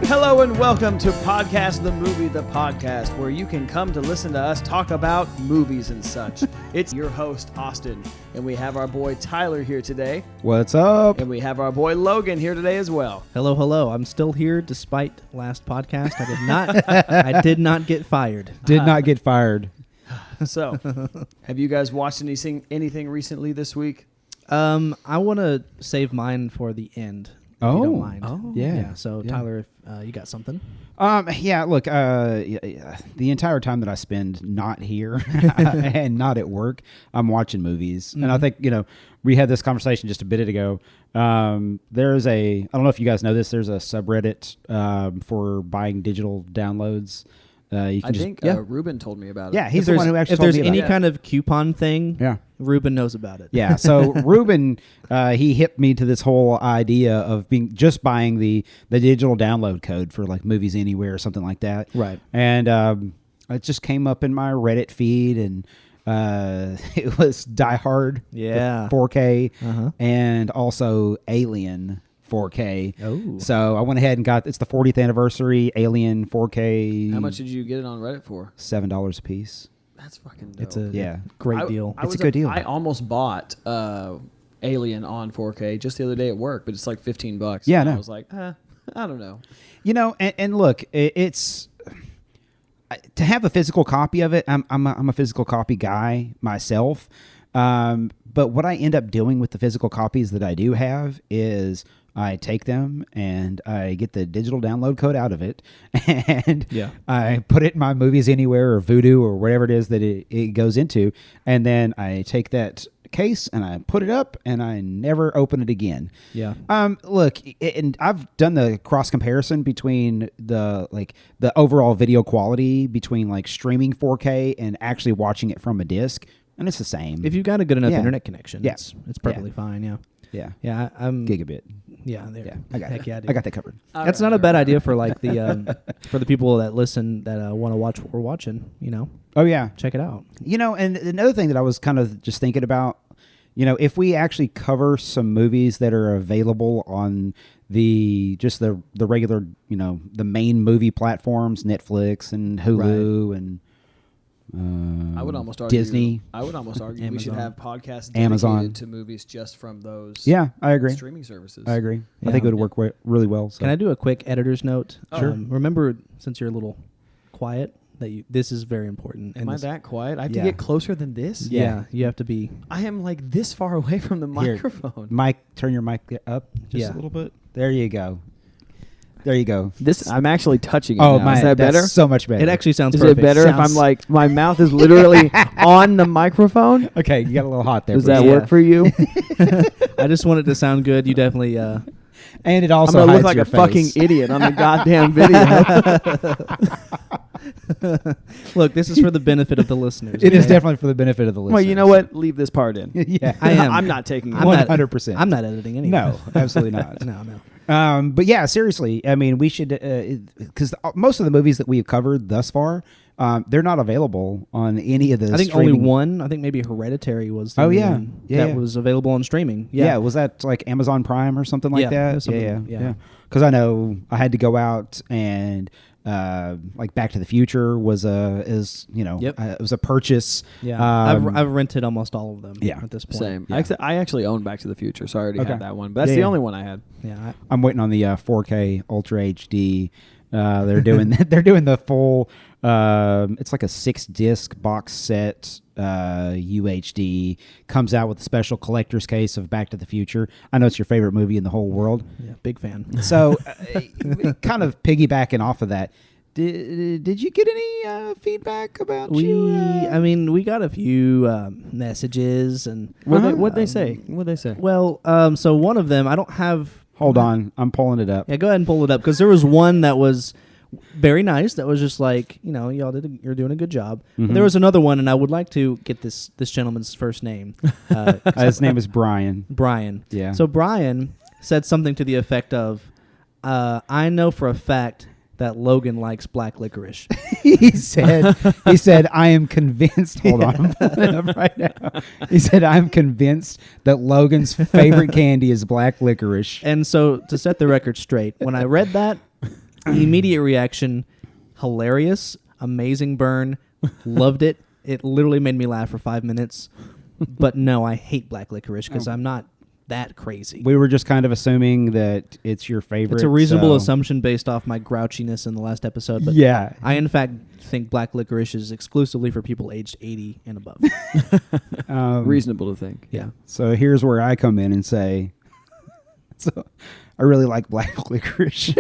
Hello and welcome to Podcast the Movie, the podcast where you can come to listen to us talk about movies and such. It's your host, Austin, and we have our boy Tyler here today. What's up? And we have our boy Logan here today as well. Hello, hello. I'm still here despite last podcast. I did not get fired. Did not get fired. So, have you guys watched anything recently this week? I want to save mine for the end. If you don't mind. Oh, yeah. So, yeah. Tyler, if you got something? Yeah, look, the entire time that I spend not here and not at work, I'm watching movies. Mm-hmm. And I think, we had this conversation just a bit ago. There's I don't know if you guys know this, there's a subreddit for buying digital downloads. I think Ruben told me about it. Yeah, he's the one who actually told me about it. If there's any kind of coupon thing, yeah, Ruben knows about it. Yeah, so Ruben, he hipped me to this whole idea of buying the digital download code for like Movies Anywhere or something like that. Right. And it just came up in my Reddit feed, and it was Die Hard, 4K, and also Alien 4K. Oh. So I went ahead and it's the 40th anniversary Alien 4K. How much did you get it on Reddit for? $7 a piece. That's fucking dope. It's a great deal. It's a good deal. I almost bought Alien on 4K just the other day at work, but it's like $15. Yeah, and no. I was like, I don't know. And look, it's to have a physical copy of it. I'm a physical copy guy myself. But what I end up doing with the physical copies that I do have is I take them and I get the digital download code out of it, and I put it in my Movies Anywhere or Vudu or whatever it is that it goes into, and then I take that case and I put it up and I never open it again. Yeah. Look, and I've done the cross comparison between the overall video quality between like streaming 4K and actually watching it from a disc, and it's the same. If you've got a good enough internet connection, it's perfectly fine. Yeah. Yeah. Yeah. I'm gigabit. Yeah. There. Yeah. I got it. Heck yeah, I got that covered. That's not a bad idea for like the for the people that listen that want to watch what we're watching. Oh yeah. Check it out. And another thing that I was kind of just thinking about, if we actually cover some movies that are available on the regular, the main movie platforms, Netflix and Hulu and I would almost argue Disney. I would almost argue we should have podcasts dedicated Amazon to movies just from those. Yeah, I agree. Streaming services. I agree. Yeah. I think it would work really well. So. Can I do a quick editor's note? Sure. Remember, since you're a little quiet, that this is very important. Am I that quiet? I have to get closer than this? Yeah, you have to be. I am like this far away from the microphone. Mike, turn your mic up just a little bit. There you go. There you go. I'm actually touching it. Oh, now. Is that better? So much better. It actually sounds Is perfect. it better if I'm like my mouth is literally on the microphone? Okay, you got a little hot there. Does that work for you? I just want it to sound good. You definitely. And it also I'm gonna look hides like your a fucking face. idiot on the goddamn video. Look, this is for the benefit of the listeners. It is definitely for the benefit of the listeners. Well, you know what? Leave this part in. Yeah, I am. I'm not taking it. 100%. I'm not editing anything. No, absolutely not. No. But yeah, seriously, I mean, we should, because most of the movies that we have covered thus far, they're not available on any of the. I think streaming. only one. I think maybe Hereditary was. The one Yeah, that was available on streaming. Yeah, was that like Amazon Prime or something like that? Yeah. Because I know I had to go out and like Back to the Future was it was a purchase. Yeah, I've rented almost all of them. Yeah. At this point. Same. Yeah. I actually own Back to the Future, so I already Okay. had that one. But that's the only one I had. Yeah. I'm waiting on the 4K Ultra HD. They're doing the full. It's like a 6-disc box set. UHD comes out with a special collector's case of Back to the Future. I know it's your favorite movie in the whole world. Yeah, big fan. So, kind of piggybacking off of that, did you get any feedback about you? I mean, we got a few messages and What'd they say? What'd they say? Well, so one of them I don't have. Hold on, I'm pulling it up. Yeah, go ahead and pull it up because there was one that was very nice. That was just like, y'all you're doing a good job. Mm-hmm. There was another one, and I would like to get this gentleman's first name. His name is Brian. Brian. Yeah. So Brian said something to the effect of, "I know for a fact that Logan likes black licorice." he said, I am convinced. Hold on, I'm pulling it up right now. He said, I'm convinced that Logan's favorite candy is black licorice. And so to set the record straight, when I read that, Immediate reaction, hilarious, amazing burn, loved it. It literally made me laugh for 5 minutes. But no, I hate black licorice because I'm not that crazy. We were just kind of assuming that it's your favorite. It's a reasonable so- assumption based off my grouchiness in the last episode. But Yeah. I, in fact, think black licorice is exclusively for people aged 80 and above. Reasonable to think. Yeah. So here's where I come in and say, so I really like black licorice.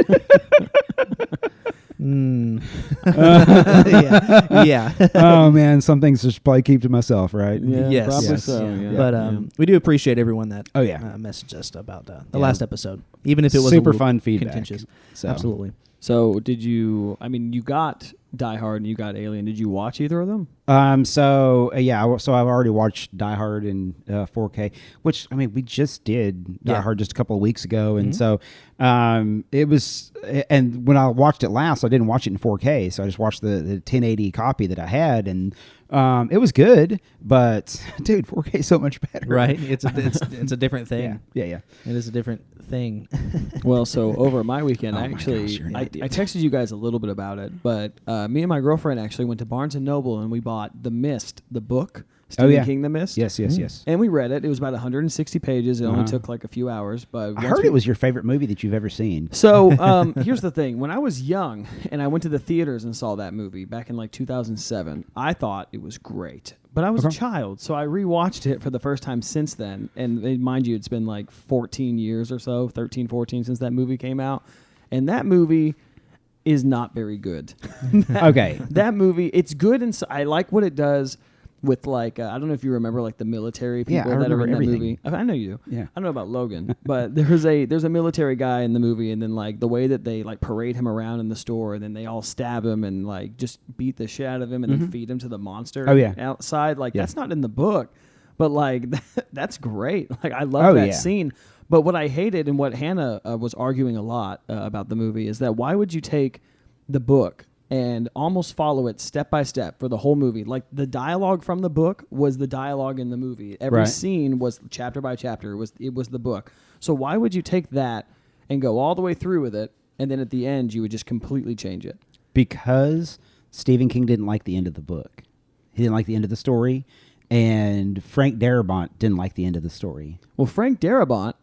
Yeah. Oh man, some things just probably keep to myself, right? Yeah, Yes. probably Yes. so. Yeah. Yeah. But we do appreciate everyone that Oh, yeah. messaged us about the Yeah. last episode, even if it was Super a little fun feedback. contentious. So. Absolutely. So did you? I mean, you got Die Hard and you got Alien. Did you watch either of them? So I've already watched Die Hard in 4K, which I mean we just did Die Yeah. Hard just a couple of weeks ago, and so it was. And when I watched it last, I didn't watch it in 4K, so I just watched the 1080 copy that I had, and it was good. But dude, 4K is so much better, Right? It's a different thing. Yeah. It is a different thing. Well, so over my weekend, Oh I my actually gosh, you're an I idiot. texted you guys a little bit about it, but me and my girlfriend actually went to Barnes and Noble and we bought The Mist, the book, Stephen yeah. King, The Mist. Yes. And we read it. It was about 160 pages. It only Uh-huh. took like a few hours, but I once heard we- it was your favorite movie that you've ever seen. So here's the thing: when I was young and I went to the theaters and saw that movie back in like 2007, I thought it was great. But I was a child, so I rewatched it for the first time since then. And mind you, it's been like 14 years or so, 13, 14 since that movie came out. And that movie is not very good. Okay. That movie, it's good, and I like what it does with like I don't know if you remember like the military people Yeah, I that are remember in that everything. movie. I know you do. Yeah. I don't know about Logan, but there's a military guy in the movie, and then like the way that they like parade him around in the store, and then they all stab him and like just beat the shit out of him, and then feed him to the monster. Oh, yeah. Outside, like Yeah. that's not in the book, but like that's great. Like I love that yeah. scene. But what I hated and what Hannah was arguing a lot about the movie is that why would you take the book and almost follow it step by step for the whole movie? Like the dialogue from the book was the dialogue in the movie. Every Right. scene was chapter by chapter. It was the book. So why would you take that and go all the way through with it, and then at the end you would just completely change it? Because Stephen King didn't like the end of the book. He didn't like the end of the story, and Frank Darabont didn't like the end of the story. Well, Frank Darabont,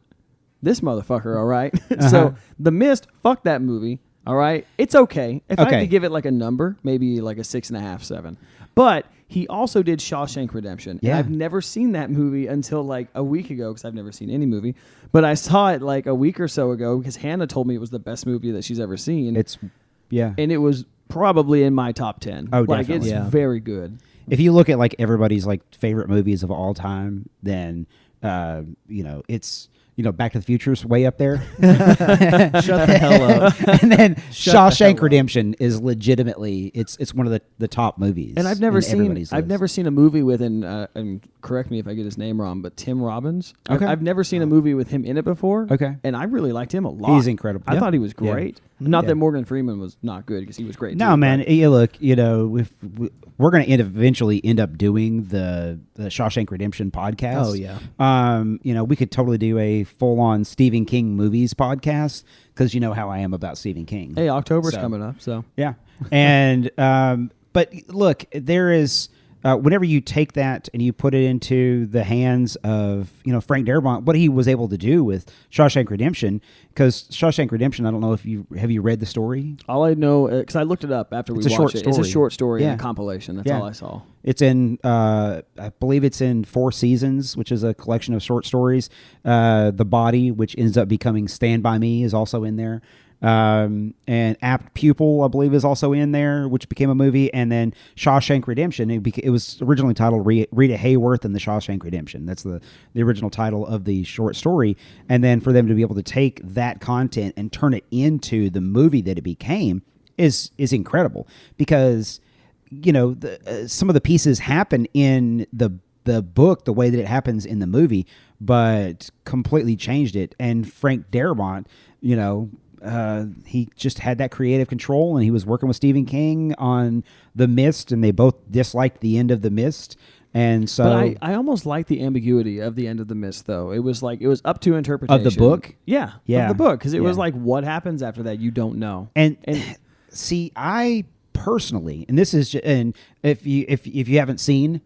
this motherfucker, all right? Uh-huh. So The Mist, fuck that movie, all right? It's okay. If I had Okay. to give it like a number, maybe like a 6.5, 7. But he also did Shawshank Redemption. And Yeah. I've never seen that movie until like a week ago, because I've never seen any movie. But I saw it like a week or so ago because Hannah told me it was the best movie that she's ever seen. And it was probably in my top 10. Oh, like definitely. it's Yeah. very good. If you look at like everybody's like favorite movies of all time, then it's Back to the Future's way up there. Shut the hell up. And then Shut the hell Shawshank up. Redemption is legitimately it's one of the top movies. And I've never in seen everybody's I've list. never seen a movie with and correct me if I get his name wrong, but Tim Robbins. Okay. I've never seen a movie with him in it before. Okay. And I really liked him a lot. He's incredible. I Yeah. thought he was Yeah. great. Not Yeah. that Morgan Freeman was not good, because he was great No, too, man. but- Yeah, look, we're going to eventually end up doing the Shawshank Redemption podcast. Oh, yeah. We could totally do a full-on Stephen King movies podcast, because you know how I am about Stephen King. Hey, October's So, coming up, so Yeah. And but look, there is whenever you take that and you put it into the hands of Frank Darabont, what he was able to do with Shawshank Redemption, because Shawshank Redemption, I don't know if you read the story. all I know, because I looked it up after we It's a watched short it. It's a story. short story and Yeah. a compilation. That's Yeah. all I saw. It's in, I believe it's in 4 Seasons, which is a collection of short stories. The Body, which ends up becoming Stand By Me, is also in there. And Apt Pupil, I believe, is also in there, which became a movie. And then Shawshank Redemption, it was originally titled Rita Hayworth and the Shawshank Redemption. That's the original title of the short story. And then for them to be able to take that content and turn it into the movie that it became is incredible, because some of the pieces happen in the book the way that it happens in the movie, but completely changed it. And Frank Darabont, he just had that creative control, and he was working with Stephen King on The Mist, and they both disliked the end of The Mist. And so, But I almost like the ambiguity of the end of The Mist, though. It was like it was up to interpretation of the book, yeah, Yeah. of the book, because it was Yeah. like what happens after that you don't know. and see, I personally, and this is, and if you haven't seen,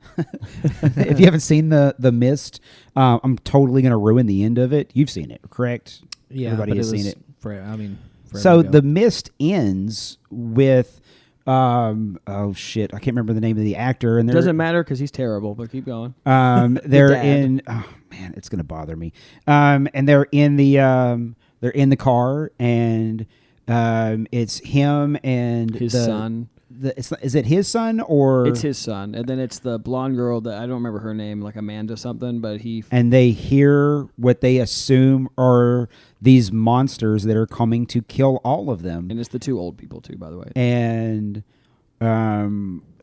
if you haven't seen the Mist, I'm totally going to ruin the end of it. You've seen it, correct? Yeah, Everybody but has seen was it. forever So ago. the Mist ends with, oh shit, I can't remember the name of the actor, and It doesn't matter because he's terrible, but keep going. they're dad. in. Oh man, it's gonna bother me. And they're in the car, and it's him and His son. Is it his son or It's his son. And then it's the blonde girl that I don't remember her name, like Amanda something, but he. And they hear what they assume are these monsters that are coming to kill all of them. And it's the two old people, too, by the way. And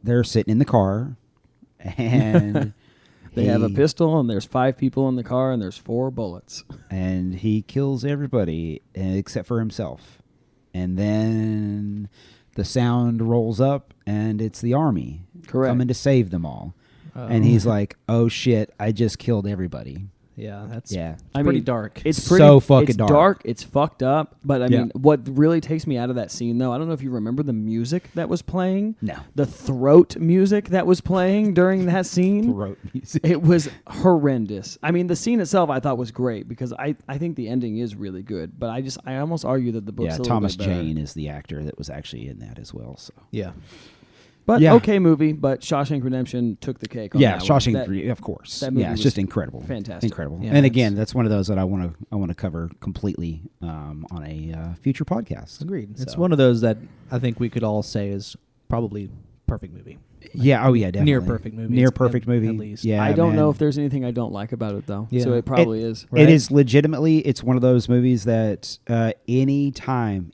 they're sitting in the car, and They have a pistol, and there's 5 people in the car, and there's 4 bullets. and he kills everybody except for himself. And then the sound rolls up, and it's the army Correct. coming to save them all. And he's like, "Oh shit! I just killed everybody." Yeah, that's Yeah, pretty dark. It's So pretty fucking it's dark. It's fucked up. But I Yeah. mean, what really takes me out of that scene, though, I don't know if you remember the music that was playing. No. The throat music that was playing during that scene. throat music. It was horrendous. I mean, the scene itself I thought was great because I think the ending is really good. But I almost argue that the book's Yeah, a little Thomas bit better. Jane is the actor that was actually in that as well. So yeah. But Yeah. okay movie, but Shawshank Redemption took the cake on yeah, that one. Shawshank, of course. that movie Yeah, it's was just incredible, fantastic. incredible. Yeah, and it's- again, that's one of those that I want to cover completely on a future podcast. Agreed. It's So- one of those that I think we could all say is probably perfect movie. Yeah. Oh yeah. Definitely. Near perfect movie. Near It's perfect at movie. least. Yeah. I don't know man. if there's anything I don't like about it though. Yeah. So it probably is. Right? It is legitimately. It's one of those movies that anytime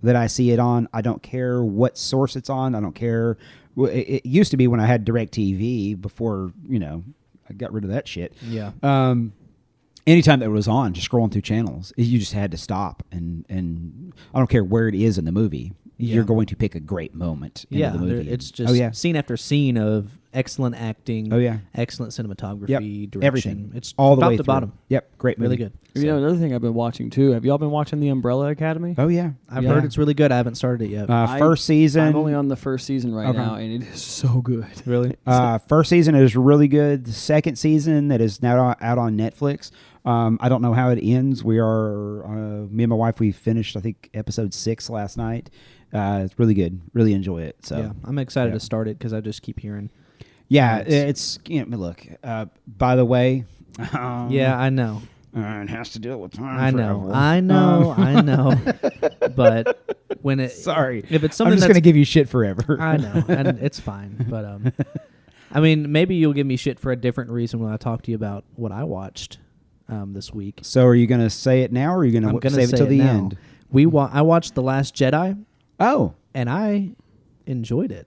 that I see it on, I don't care what source it's on. I don't care. It used to be when I had DirecTV before I got rid of that shit. Yeah. Anytime that it was on, just scrolling through channels, you just had to stop and I don't care where it is in the movie. Yeah. You're going to pick a great moment into Yeah, the movie. it's just scene after scene of excellent acting. Oh, yeah. Excellent cinematography, Yep. direction. Everything. It's all the top way to through. bottom. Yep, great movie. Really good. You know, another thing I've been watching too. Have y'all been watching The Umbrella Academy? Oh yeah, I've Yeah. heard it's really good. I haven't started it yet. first season. I'm only on the first season right Okay. now, and it is so good. really? First season is really good. The second season that is now out on Netflix. I don't know how it ends. We are me and my wife. We finished I think episode 6 last night. It's really good. Really enjoy it. So Yeah, I'm excited yeah. to start it because I just keep hearing. yeah, It's- it's look. By the way, Yeah, I know. it has to deal with time. I know. travel. I know. I know. But when it Sorry, if it's I'm something just that's gonna give you shit forever. I know, and it's fine. But I mean, maybe you'll give me shit for a different reason when I talk to you about what I watched this week. So are you gonna say it now, or are you I'm gonna gonna save it say till the now. end? I watched The Last Jedi, Oh, and I enjoyed it.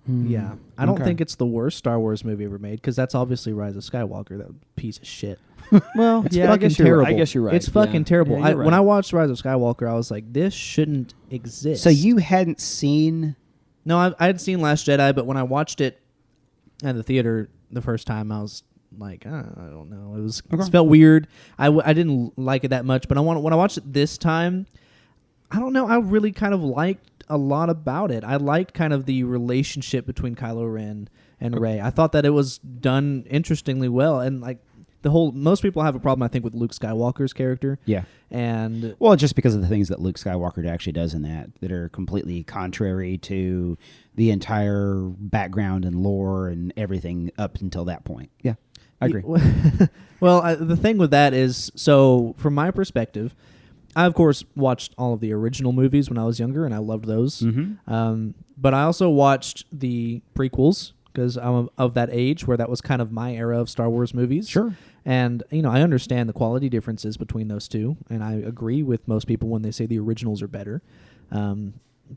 Yeah, I don't Okay. think it's the worst Star Wars movie ever made because that's obviously Rise of Skywalker. That piece of shit. Well, It's yeah, I fucking guess you're terrible. right. I guess you're right. It's fucking Yeah. terrible. Yeah, you're When I right. watched Rise of Skywalker, I was like, this shouldn't exist. so you hadn't seen? No, I had seen Last Jedi, but when I watched it at the theater the first time, I was like, I don't know. It felt weird. I didn't like it that much, but when I watched it this time, I don't know. I really kind of liked a lot about it. I liked kind of the relationship between Kylo Ren and Rey. I thought that it was done interestingly well, and like most people have a problem, I think, with Luke Skywalker's character. Yeah. And Well, just because of the things that Luke Skywalker actually does in that are completely contrary to the entire background and lore and everything up until that point. Yeah, I agree. Well, the thing with that is, so from my perspective, I of course watched all of the original movies when I was younger, and I loved those. Mm-hmm. But I also watched the prequels because I'm of that age where that was kind of my era of Star Wars movies. Sure. And I understand the quality differences between those two, and I agree with most people when they say the originals are better.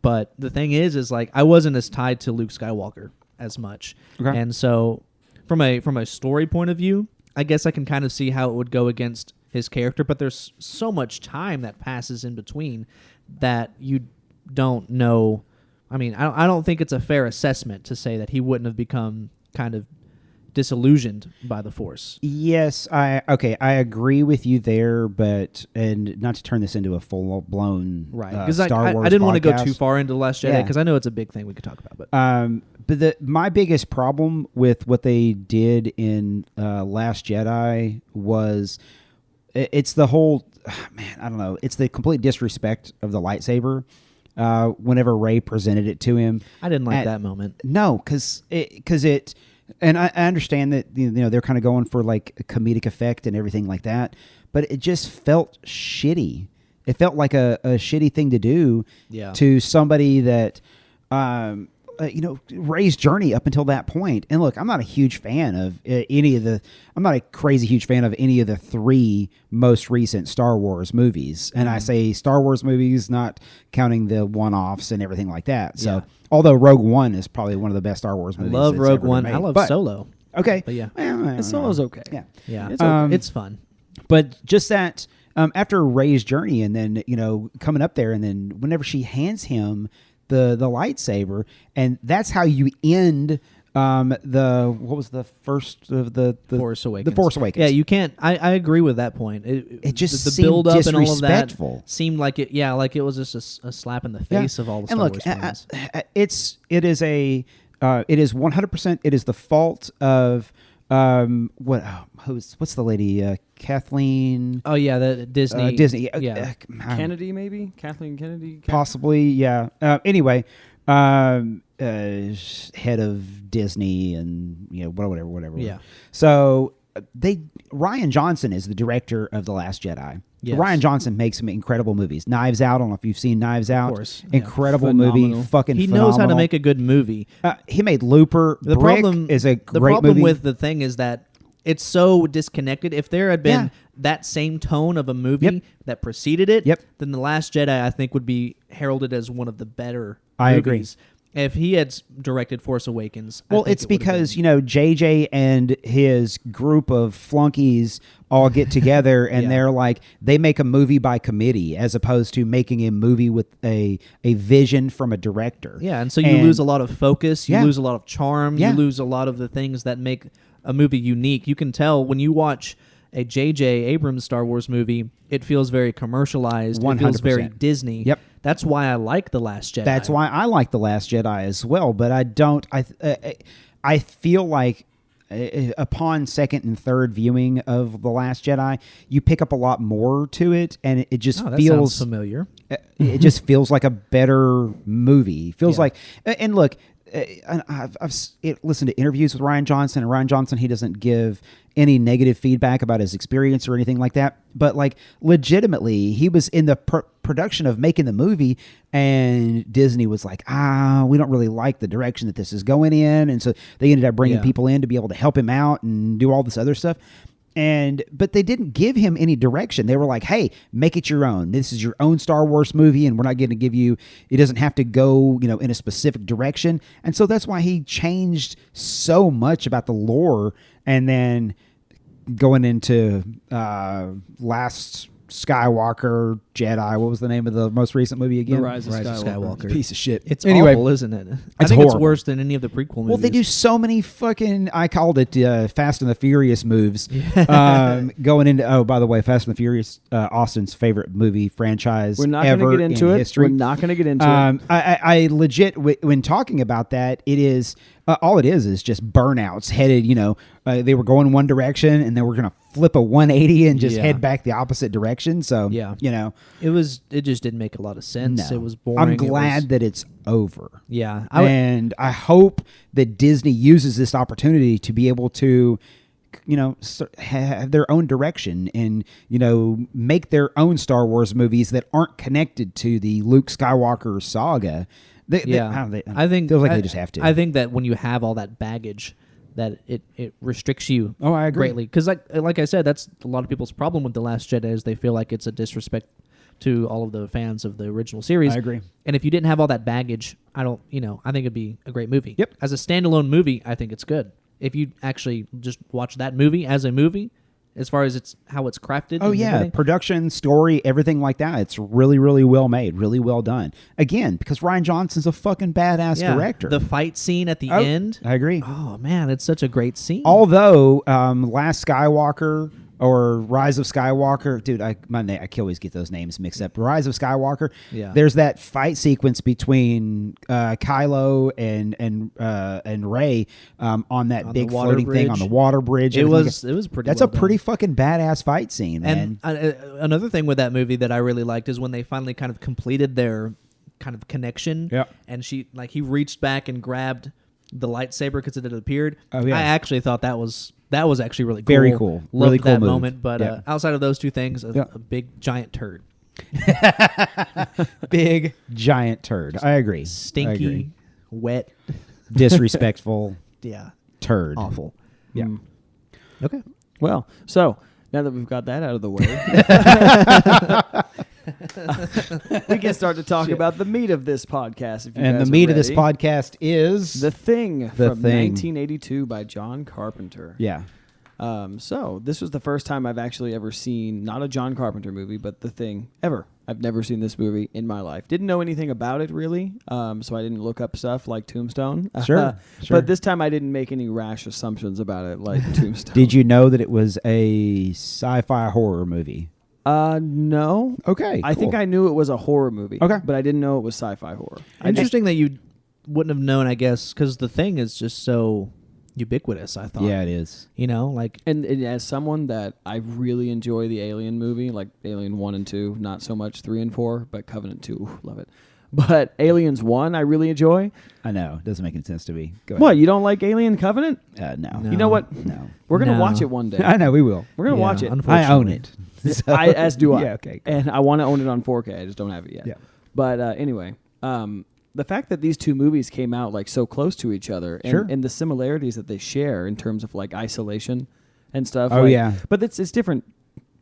But the thing is like I wasn't as tied to Luke Skywalker as much, Okay. and so from a story point of view, I guess I can kind of see how it would go against his character. But there's so much time that passes in between that you don't know. I mean, I don't think it's a fair assessment to say that he wouldn't have become kind of disillusioned by the Force. Yes, I agree with you there, but and not to turn this into a full blown Right. Star Wars I didn't want to go podcast. too far into The Last Jedi Yeah. because I know it's a big thing we could talk about. But my biggest problem with what they did in Last Jedi was it's the whole I don't know. It's the complete disrespect of the lightsaber. Whenever Rey presented it to him, I didn't like that moment. No, because it. And I understand that they're kind of going for like a comedic effect and everything like that, but it just felt shitty. It felt like a shitty thing to do to somebody that, Rey's journey up until that point. And look, I'm not a huge fan of I'm not a crazy huge fan of any of the 3 most recent Star Wars movies. And I say Star Wars movies, not counting the one-offs and everything like that. So, although Rogue One is probably one of the best Star Wars movies. I love that's Rogue ever been One. made. I love But- Solo. Okay. But yeah. Solo's okay. Yeah. Yeah. It's it's fun. But just that after Rey's journey and then, coming up there and then whenever she hands him the lightsaber, and that's how you end what was the first of the Force Awakens. The Force Awakens. Yeah, you can't. I agree with that point. It just the seemed build up and all of that disrespectful. seemed like it. Yeah, like it was just a slap in the face of all the Star Wars fans. It is 100%. It is the fault of what's the lady Kathleen Oh yeah, the Disney. Disney Yeah. Kennedy, maybe Kathleen Kennedy. possibly, yeah. Anyway, head of Disney and whatever. Yeah. So Ryan Johnson is the director of The Last Jedi. Yes. Ryan Johnson makes some incredible movies. Knives Out. I don't know if you've seen Knives Out. course, yeah. Incredible movie. Phenomenal. Fucking He phenomenal. knows how to make a good movie. He made Looper. The Brick problem is a the great problem movie. with the thing is that it's so disconnected. If there had been Yeah. that same tone of a movie Yep. that preceded it, Yep. then The Last Jedi I think would be heralded as one of the better I agree. movies. If he had directed Force Awakens, I Well, think it's it would've because been- JJ and his group of flunkies all get together and Yeah. they're like they make a movie by committee as opposed to making a movie with a vision from a director. Yeah, and so you lose a lot of focus, you Yeah. lose a lot of charm, Yeah. you lose a lot of the things that make a movie unique. You can tell when you watch a J.J. Abrams Star Wars movie, it feels very commercialized. It feels very 100%. Disney. Yep. That's why I like The Last Jedi. That's why I like The Last Jedi as well, but I don't. I feel like upon second and third viewing of The Last Jedi, you pick up a lot more to it, and it just Oh, that feels sounds familiar. it just feels like a better movie. It feels Yeah. like, and look, I've listened to interviews with Ryan Johnson, and Ryan Johnson, he doesn't give any negative feedback about his experience or anything like that. But like legitimately, he was in the production of making the movie, and Disney was like, we don't really like the direction that this is going in, and so they ended up bringing Yeah. people in to be able to help him out and do all this other stuff. But they didn't give him any direction. They were like, hey, make it your own. This is your own Star Wars movie, and we're not going to give you, it doesn't have to go, in a specific direction. And so that's why he changed so much about the lore. And then going into Last Skywalker, Jedi, what was the name of the most recent movie again? The Rise of Rise of Skywalker. Skywalker. Piece of shit. It's anyway, awful, isn't it? I it's think it's horrible. worse than any of the prequel movies. Well, they do so many fucking, I called it Fast and the Furious moves. Going into, by the way, Fast and the Furious, Austin's favorite movie franchise We're not ever going to get into in it. history. We're not going to get into it. I legit, when talking about that, it is, all it is just burnouts headed, they were going one direction and then we're going to flip a 180 and just Yeah. head back the opposite direction. So, Yeah. It just didn't make a lot of sense. no. It was boring. I'm It glad was- that it's over. Yeah. And I hope that Disney uses this opportunity to be able to, have their own direction and, make their own Star Wars movies that aren't connected to the Luke Skywalker saga. I think feels like they just have to. I think that when you have all that baggage, that it restricts you. Oh, I agree. Greatly, because like I said, that's a lot of people's problem with The Last Jedi is they feel like it's a disrespect to all of the fans of the original series. I agree. And if you didn't have all that baggage, I think it'd be a great movie. Yep. As a standalone movie, I think it's good. If you actually just watch that movie as a movie, as far as how it's crafted. Oh and yeah, everything. production, story, everything like that. It's really, really well made, really well done. Again, because Ryan Johnson's a fucking badass director. The fight scene at the end. I agree. Oh man, it's such a great scene. Although Last Skywalker or Rise of Skywalker, dude, I always get those names mixed up. Rise of Skywalker. Yeah. There's that fight sequence between Kylo and Rey on that big the water floating thing bridge. on the water bridge. It Everything. was pretty. That's well a pretty done. fucking badass fight scene, man. And another thing with that movie that I really liked is when they finally kind of completed their kind of connection. Yep. And he reached back and grabbed the lightsaber because it had appeared. Oh, yeah. I actually thought that was actually really cool. Very cool. Loved Really cool that move. moment. But Yeah. outside of those two things, Yeah. a big giant turd, Big giant turd. I agree. I agree. stinky, wet. Disrespectful Yeah. turd. Awful. Yeah. Okay. Well, so now that we've got that out of the way, we can start to talk about the meat of this podcast. If you And guys the are meat of this ready. podcast is The Thing The from Thing. 1982 by John Carpenter. yeah. So this was the first time I've actually ever seen not a John Carpenter movie, but The Thing ever. I've never seen this movie in my life. Didn't know anything about it really, so I didn't look up stuff like Tombstone. Sure. But this time I didn't make any rash assumptions about it like Tombstone. Did you know that it was a sci-fi horror movie? No. Okay. I think I knew it was a horror movie. Okay. But I didn't know it was sci-fi horror. Interesting that you wouldn't have known, I guess, because The Thing is just so ubiquitous, I thought. Yeah, it is. You know, like And as someone that I really enjoy the Alien movie, like Alien 1 and 2, not so much 3 and 4, but Covenant 2, ooh, love it. But Aliens 1, I really enjoy. I know. It doesn't make any sense to me. Go ahead. What, you don't like Alien Covenant? No. No. You know what? No. We're going to No. watch it one day. I know, we will. We're going to Yeah, watch it. unfortunately. I own it. So- As do I. Yeah, okay. And I want to own it on 4K. I just don't have it yet. Yeah. But anyway, the fact that these two movies came out like so close to each other and, Sure. and the similarities that they share in terms of like isolation and stuff. Oh, like- yeah. But it's different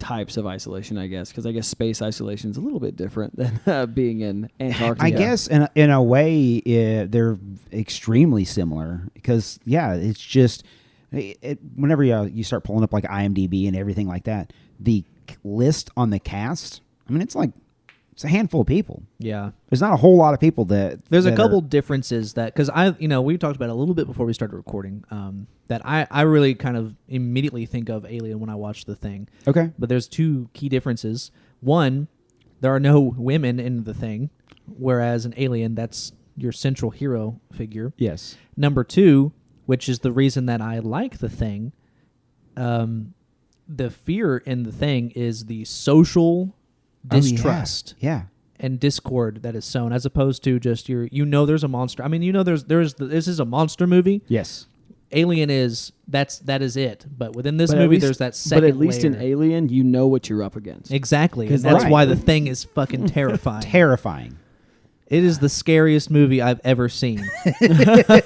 types of isolation, I guess, because I guess space isolation is a little bit different than being in Antarctica. I guess in a way they're extremely similar because it's just whenever you start pulling up like IMDb and everything like that, the list on the cast, I mean it's a handful of people. yeah. There's not a whole lot of people that There's a that couple are- differences that, because we talked about it a little bit before we started recording, that I really kind of immediately think of Alien when I watch The Thing. Okay. But there's two key differences. One, there are no women in The Thing, whereas in Alien, that's your central hero figure. Yes. Number two, which is the reason that I like The Thing, the fear in The Thing is the social distrust Yeah. and discord that is sown, as opposed to just there's a monster. I mean, this is a monster movie. Yes. Alien that is it. But within this But at movie, least- there's that second But at least in layer. Alien, you know what you're up against. Exactly. And 'Cause that's right. why The Thing is fucking terrifying. Terrifying. It is the scariest movie I've ever seen.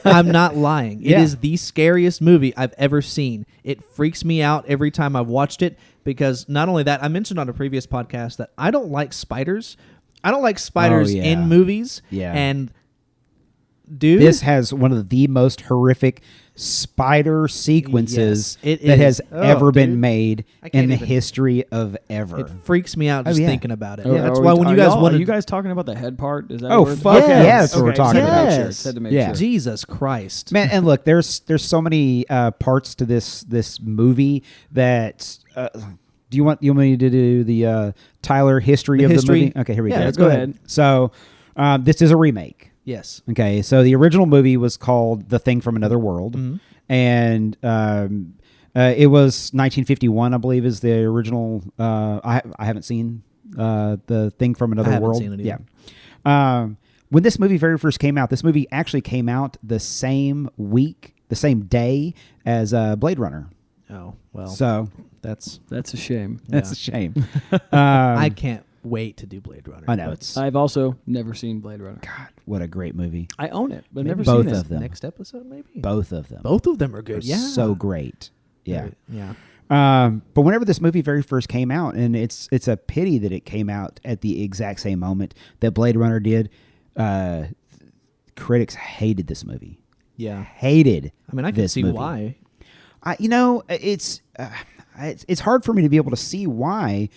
I'm not lying. It Yeah. is the scariest movie I've ever seen. It freaks me out every time I've watched it because not only that, I mentioned on a previous podcast that I don't like spiders. I don't like spiders yeah. in movies. Yeah. And dude, This has one of the most horrific spider sequences Yes, it that is. has Oh, ever been dude. made I can't in the even- history of ever. it freaks me out just yeah. thinking about it. Oh, That's are why we- when are you guys y'all- wanted Are you guys talking about the head part? Is that Oh, what we're fuck talking yeah, about? that's what we're Okay, talking just had to about. make sure, Yes. just had to make Yeah. sure. Jesus Christ. Man, and look, there's so many parts to this movie that. Do you want me to do the Tyler history The of history? the movie? Okay, here we Yeah, go. let's go ahead. So, this is a remake. Yes. Okay, so the original movie was called The Thing from Another World, Mhm. and it was 1951, I believe, is the original. I haven't seen The Thing from Another I haven't World. seen it either. Yeah. When this movie very first came out, this movie actually came out the same week, the same day as Blade Runner. Oh, well. So that's That's a shame. that's yeah. a shame. I can't wait to do Blade Runner. I know but it's I've also never seen Blade Runner. God, what a great movie. I own it, but Maybe never both seen it. of them. Next episode, maybe. Both of them. Both of them are good. are Yeah. so great. Yeah. Yeah. But whenever this movie very first came out, and it's a pity that it came out at the exact same moment that Blade Runner did. Critics hated this movie. Yeah. Hated. I mean, I can this see movie. why. It's it's hard for me to be able to see why,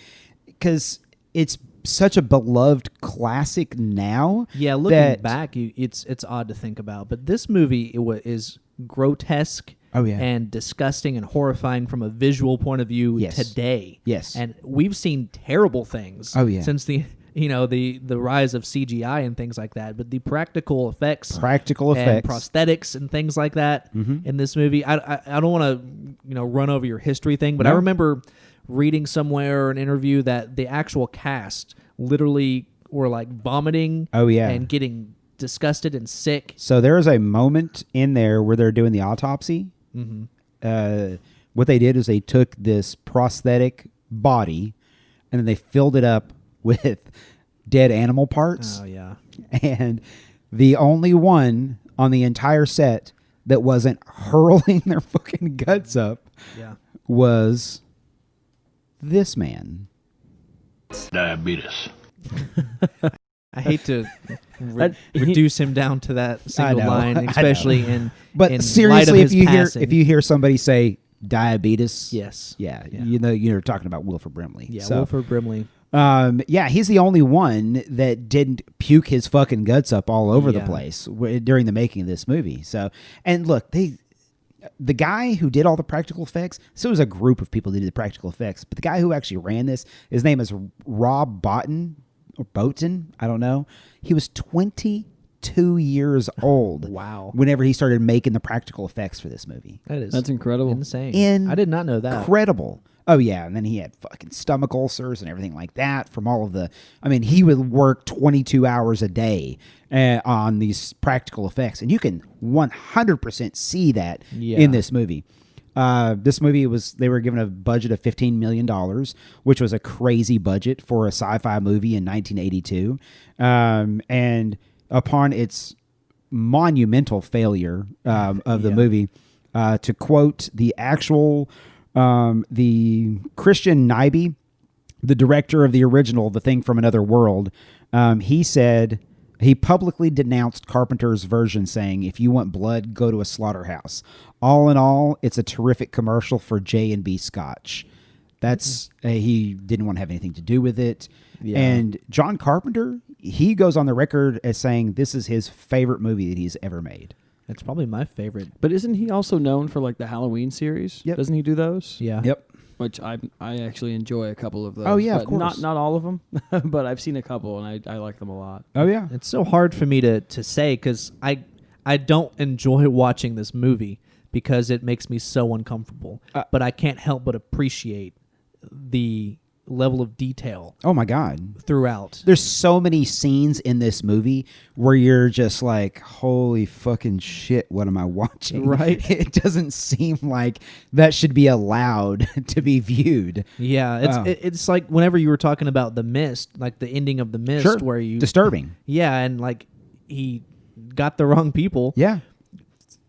because it's such a beloved classic now. Yeah, looking that, back, it's odd to think about, but this movie is grotesque. Oh, yeah. And disgusting and horrifying from a visual point of view today. Yes. And we've seen terrible things. Oh, yeah. Since the rise of CGI and things like that, but the practical effects and prosthetics and things like that in this movie. I don't want to run over your history thing, but I remember reading somewhere an interview that the actual cast literally were like vomiting. Oh, yeah. And getting disgusted and sick. So there is a moment in there where they're doing the autopsy. What they did is they took this prosthetic body and then they filled it up with dead animal parts. Oh, yeah. And the only one on the entire set that wasn't hurling their fucking guts up was this man. Diabetes. I hate to reduce him down to that single line, especially in seriously, light of his passing. if you hear somebody say diabetes, yeah. you're talking about Wilford Brimley. Yeah, so, Wilford Brimley. He's the only one that didn't puke his fucking guts up all over the place during the making of this movie. So, and look, the guy who did all the practical effects, so it was a group of people that did the practical effects, but the guy who actually ran this, his name is Rob Bottin, or Boaton, I don't know. He was 22 years old. Wow. Whenever he started making the practical effects for this movie. That's incredible. Insane. I did not know that. Incredible. Oh, yeah. And then he had fucking stomach ulcers and everything like that from all of the... I mean, he would work 22 hours a day on these practical effects. And you can 100% see that in this movie. This movie they were given a budget of $15 million, which was a crazy budget for a sci-fi movie in 1982. And upon its monumental failure of the movie, to quote the actual the Christian Nyby, the director of the original The Thing from Another World, he said he publicly denounced Carpenter's version, saying, "If you want blood, go to a slaughterhouse. All in all, it's a terrific commercial for J&B Scotch." That's he didn't want to have anything to do with it. Yeah. And John Carpenter, he goes on the record as saying this is his favorite movie that he's ever made. It's probably my favorite. But isn't he also known for like the Halloween series? Yep. Doesn't he do those? Yeah. Yep. Which I actually enjoy a couple of those. Oh, yeah, but of course. Not all of them, but I've seen a couple, and I like them a lot. Oh, yeah. It's so hard for me to say because I don't enjoy watching this movie because it makes me so uncomfortable. But I can't help but appreciate the level of detail. Oh, my God. Throughout. There's so many scenes in this movie where you're just like, holy fucking shit, what am I watching? Right. It doesn't seem like that should be allowed to be viewed. Yeah, it's like whenever you were talking about The Mist, like the ending of The Mist, Sure. where you... Disturbing. Yeah, and like he got the wrong people. Yeah.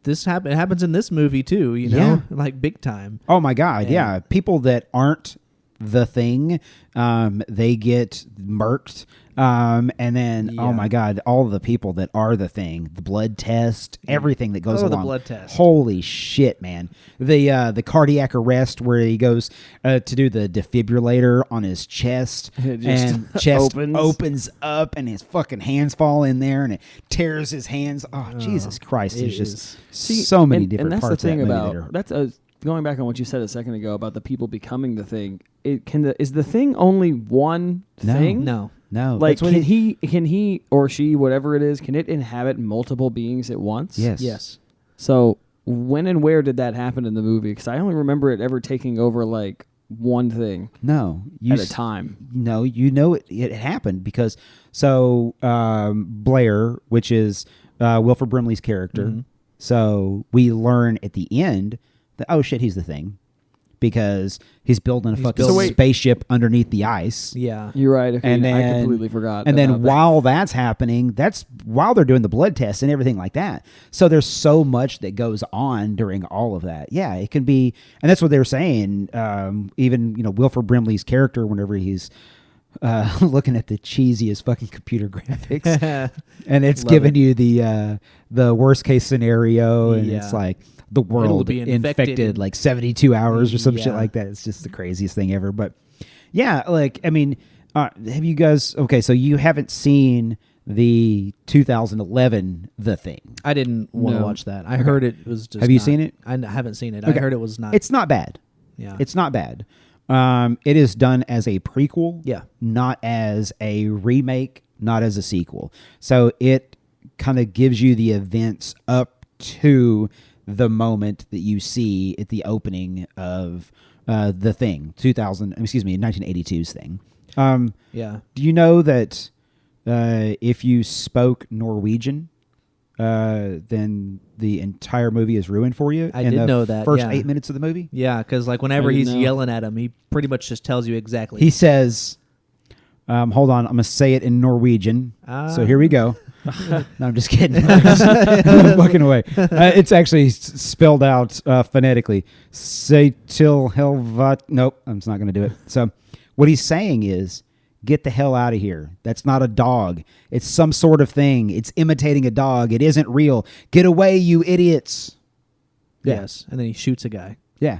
It happens in this movie too, Yeah. like big time. Oh, my God, yeah. People that aren't the Thing, they get murked. And then, oh my God, all the people that are the Thing, the blood test, everything that goes along. The blood test. Holy shit, man. The cardiac arrest where he goes to do the defibrillator on his chest, and chest opens up and his fucking hands fall in there and it tears his hands. Oh, Jesus Christ. There's just so many different and that's parts the thing of that about movie that's going back on what you said a second ago about the people becoming the Thing. Is the Thing only one thing? No. Like, can he or she, whatever it is, can it inhabit multiple beings at once? Yes. So when and where did that happen in the movie? Because I only remember it ever taking over like one thing. No, at a time. No, it happened because Blair, which is Wilford Brimley's character. So we learn at the end that, oh shit, he's the Thing. Because he's building a fucking spaceship underneath the ice. Yeah. You're right. Okay, and then, I completely forgot. And then while that's happening, that's while they're doing the blood tests and everything like that. So there's so much that goes on during all of that. Yeah, it can be, and that's what they were saying. Even Wilford Brimley's character, whenever he's looking at the cheesiest fucking computer graphics, and it's giving you the worst case scenario, and it's like, the world be infected in- like 72 hours or some shit Yeah. like that. It's just the craziest thing ever. But yeah, like, I mean, have you guys, okay, so you haven't seen the 2011 The Thing. I didn't want to No. watch that. I heard it was just. Have you not- seen it? I haven't seen it. Okay. I heard it was not. It's not bad. yeah. It's not bad. It is done as a prequel, Yeah. not as a remake, not as a sequel. So it kind of gives you the events up to the moment that you see at the opening of The Thing, 1982's Thing. yeah. Do you know that if you spoke Norwegian, then the entire movie is ruined for you? I in did the know that, first yeah. 8 minutes of the movie? Yeah, because like whenever I he's didn't know. yelling at him, he pretty much just tells you exactly. He says, hold on, I'm going to say it in Norwegian. So here we go. No, I'm just kidding. I'm fucking away. It's actually spelled out phonetically. Say till helvat. Nope, I'm just not going to do it. So what he's saying is, get the hell out of here. That's not a dog. It's some sort of thing. It's imitating a dog. It isn't real. Get away, you idiots. Yeah. Yes, and then he shoots a guy. Yeah.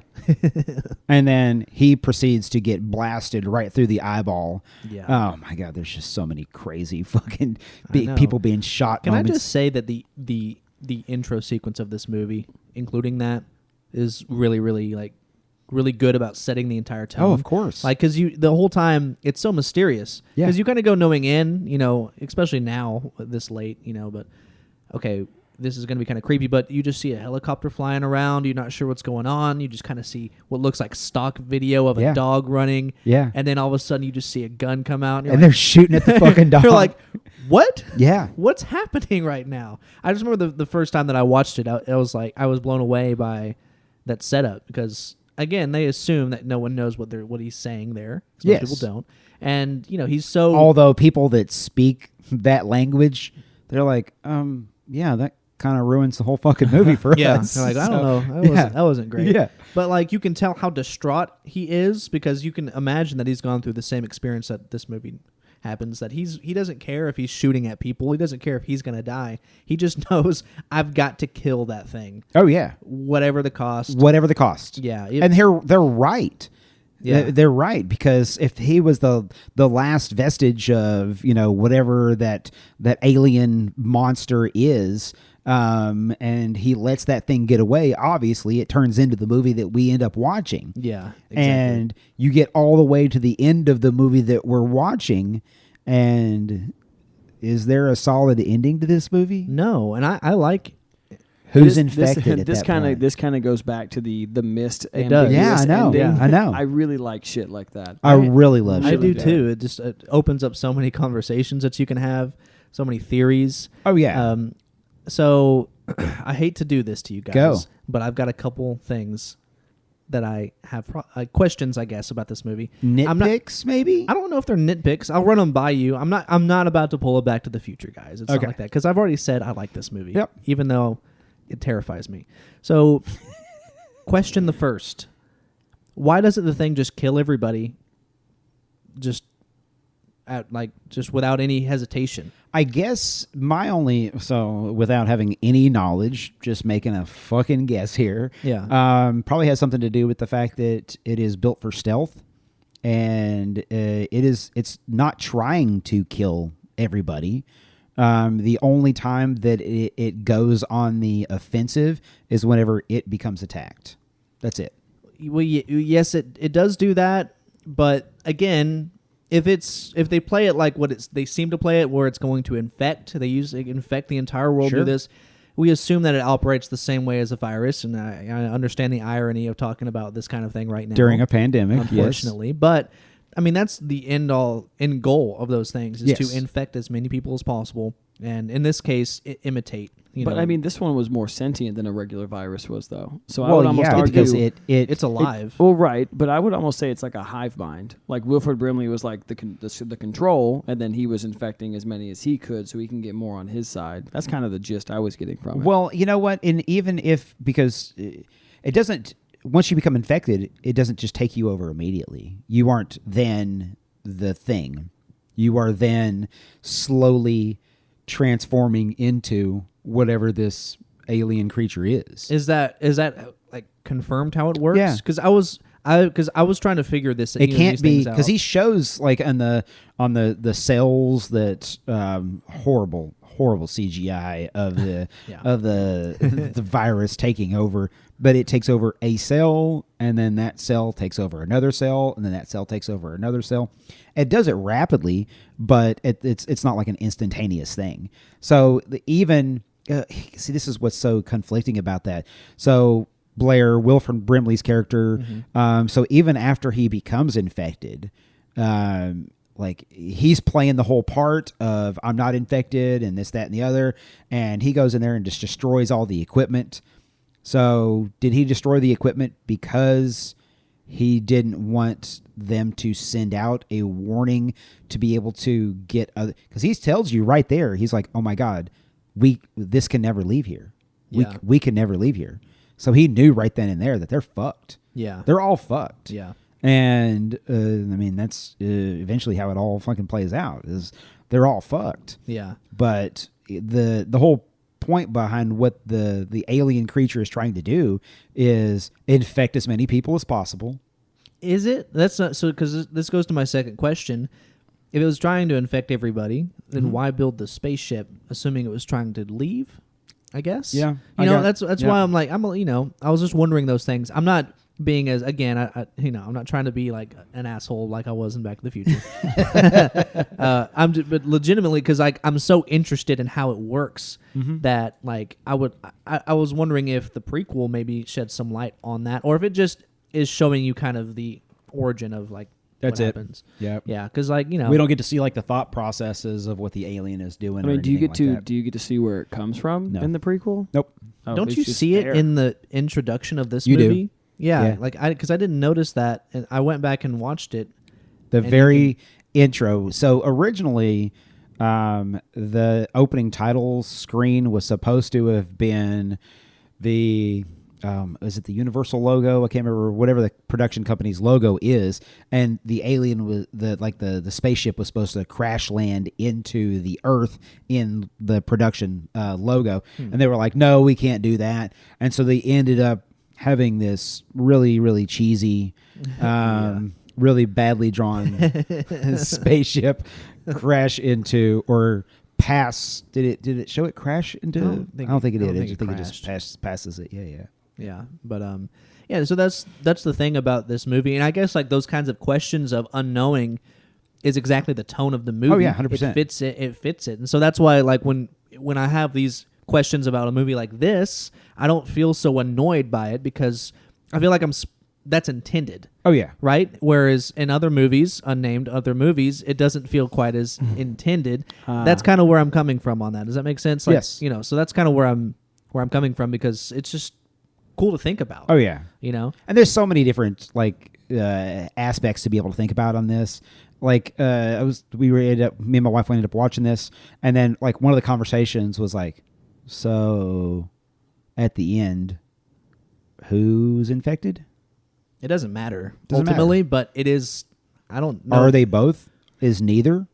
And then he proceeds to get blasted right through the eyeball. Yeah. Oh my God, there's just so many crazy fucking I know. people being shot. Can moments. I just say that the intro sequence of this movie, including that, is really really good about setting the entire tone. Oh, of course. Like, because the whole time it's so mysterious. Yeah. Because you kind of go knowing in, especially now this late, but okay, this is going to be kind of creepy. But you just see a helicopter flying around. You're not sure what's going on. You just kind of see what looks like stock video of a Yeah. dog running. Yeah. And then all of a sudden you just see a gun come out. And they're shooting at the fucking dog. you're like, what? yeah. What's happening right now? I just remember the first time that I watched it, I was like, I was blown away by that setup because again, they assume that no one knows what he's saying there. Most Yes. people don't. And he's so Although people that speak that language, they're like, yeah, that kind of ruins the whole fucking movie for yeah. us. They're like, I So, don't know, that wasn't great. Yeah. But like you can tell how distraught he is because you can imagine that he's gone through the same experience that this movie happens. That he doesn't care if he's shooting at people. He doesn't care if he's gonna die. He just knows I've got to kill that thing, Oh yeah. whatever the cost. Whatever the cost. Yeah. And they're right. Yeah. They're right because if he was the last vestige of whatever that alien monster is, and he lets that thing get away, obviously it turns into the movie that we end up watching. Yeah. Exactly. And you get all the way to the end of the movie that we're watching, and is there a solid ending to this movie? no, and I like. Who's infected? This at that kind of point? this kind of goes back to the mist. It does. Yeah, I ambiguous know. ending. Yeah. I know. I really like shit like that. I really love. I shit do like that. too. It just opens up so many conversations that you can have, so many theories. Oh yeah. So I hate to do this to you guys, Go. but I've got a couple things that I have questions, I guess, about this movie. I'm not, Nitpicks, maybe. I don't know if they're nitpicks. I'll run them by you. I'm not about to pull it Back to the Future, guys. It's Okay. not like that because I've already said I like this movie. Yep. Even though it terrifies me. So, question the first: why doesn't the thing just kill everybody? Just without any hesitation. I guess without having any knowledge, just making a fucking guess here. Yeah. Probably has something to do with the fact that it is built for stealth, and it's not trying to kill everybody. The only time that it goes on the offensive is whenever it becomes attacked. That's it. Well, yes, it does do that, but again, if they play it like they seem to play it, where it's going to infect, infect the entire world Sure. with this. We assume that it operates the same way as a virus, and I understand the irony of talking about this kind of thing right now During a pandemic, unfortunately. But I mean, that's the end goal of those things is Yes. to infect as many people as possible, and in this case, imitate. But I mean, this one was more sentient than a regular virus was, though. So I Well, would almost yeah, argue because it's alive. Well, right, but I would almost say it's like a hive mind. Like Wilford Brimley was like the control, and then he was infecting as many as he could, so he can get more on his side. That's kind of the gist I was getting from it. Well, you know what? And even because it doesn't, once you become infected, it doesn't just take you over immediately. You aren't then the thing. You are then slowly transforming into whatever this alien creature is. Is that like confirmed how it works? Yeah. Because I was trying to figure this. It can't be because because he shows like on the cells that horrible CGI of the of the virus taking over, but it takes over a cell, and then that cell takes over another cell, and then that cell takes over another cell. It does it rapidly, but it's not like an instantaneous thing. So even see, this is what's so conflicting about that. So Blair, Wilford Brimley's character, so even after he becomes infected, like he's playing the whole part of I'm not infected and this, that, and the other, and he goes in there and just destroys all the equipment. So did he destroy the equipment because he didn't want them to send out a warning to be able to get other? Because he tells you right there, he's like, oh my God, this can never leave here. We can never leave here. So he knew right then and there that they're fucked. Yeah. They're all fucked. Yeah. And I mean, that's eventually how it all fucking plays out. Is they're all fucked. Yeah. But the whole point behind what the alien creature is trying to do is infect as many people as possible. Is it? That's not so, because this goes to my second question. If it was trying to infect everybody, then why build the spaceship, assuming it was trying to leave? I guess. Yeah. That's why I'm like, I was just wondering those things. I'm not being as, again, I'm not trying to be like an asshole like I was in Back to the Future. But legitimately, because I'm so interested in how it works that like I was wondering if the prequel maybe shed some light on that, or if it just is showing you kind of the origin of like That's what it. happens. Yeah. Yeah, because like we don't get to see like the thought processes of what the alien is doing. I mean, or do you anything get to like that. do you get to see where it comes from No. in the prequel? Nope. Oh, Don't it's you just see there. it in the introduction of this You do. movie? Yeah, Yeah. like because I didn't notice that, and I went back and watched it. The And very intro. So originally, the opening title screen was supposed to have been the is it the Universal logo? I can't remember, whatever the production company's logo is, and the alien was the spaceship was supposed to crash land into the Earth in the production logo, and they were like, no, we can't do that, and so they ended up having this really, really cheesy, really badly drawn spaceship crash into or pass. Did it show it crash into? I don't think it did. I think it just passes it. Yeah, but so that's the thing about this movie, and I guess like those kinds of questions of unknowing is exactly the tone of the movie. Oh yeah, 100%. It fits it, and so that's why like when I have these questions about a movie like this, I don't feel so annoyed by it because I feel like that's intended. Oh yeah. Right? Whereas in other movies, unnamed other movies, it doesn't feel quite as intended. That's kind of where I'm coming from on that. Does that make sense? Like, Yes. So that's kind of where I'm coming from because it's just cool to think about. Oh yeah. And there's so many different like aspects to be able to think about on this. Like me and my wife ended up watching this, and then like one of the conversations was like, so at the end, who's infected? it doesn't matter Doesn't ultimately, but it is. I don't know. Are they both? Is neither?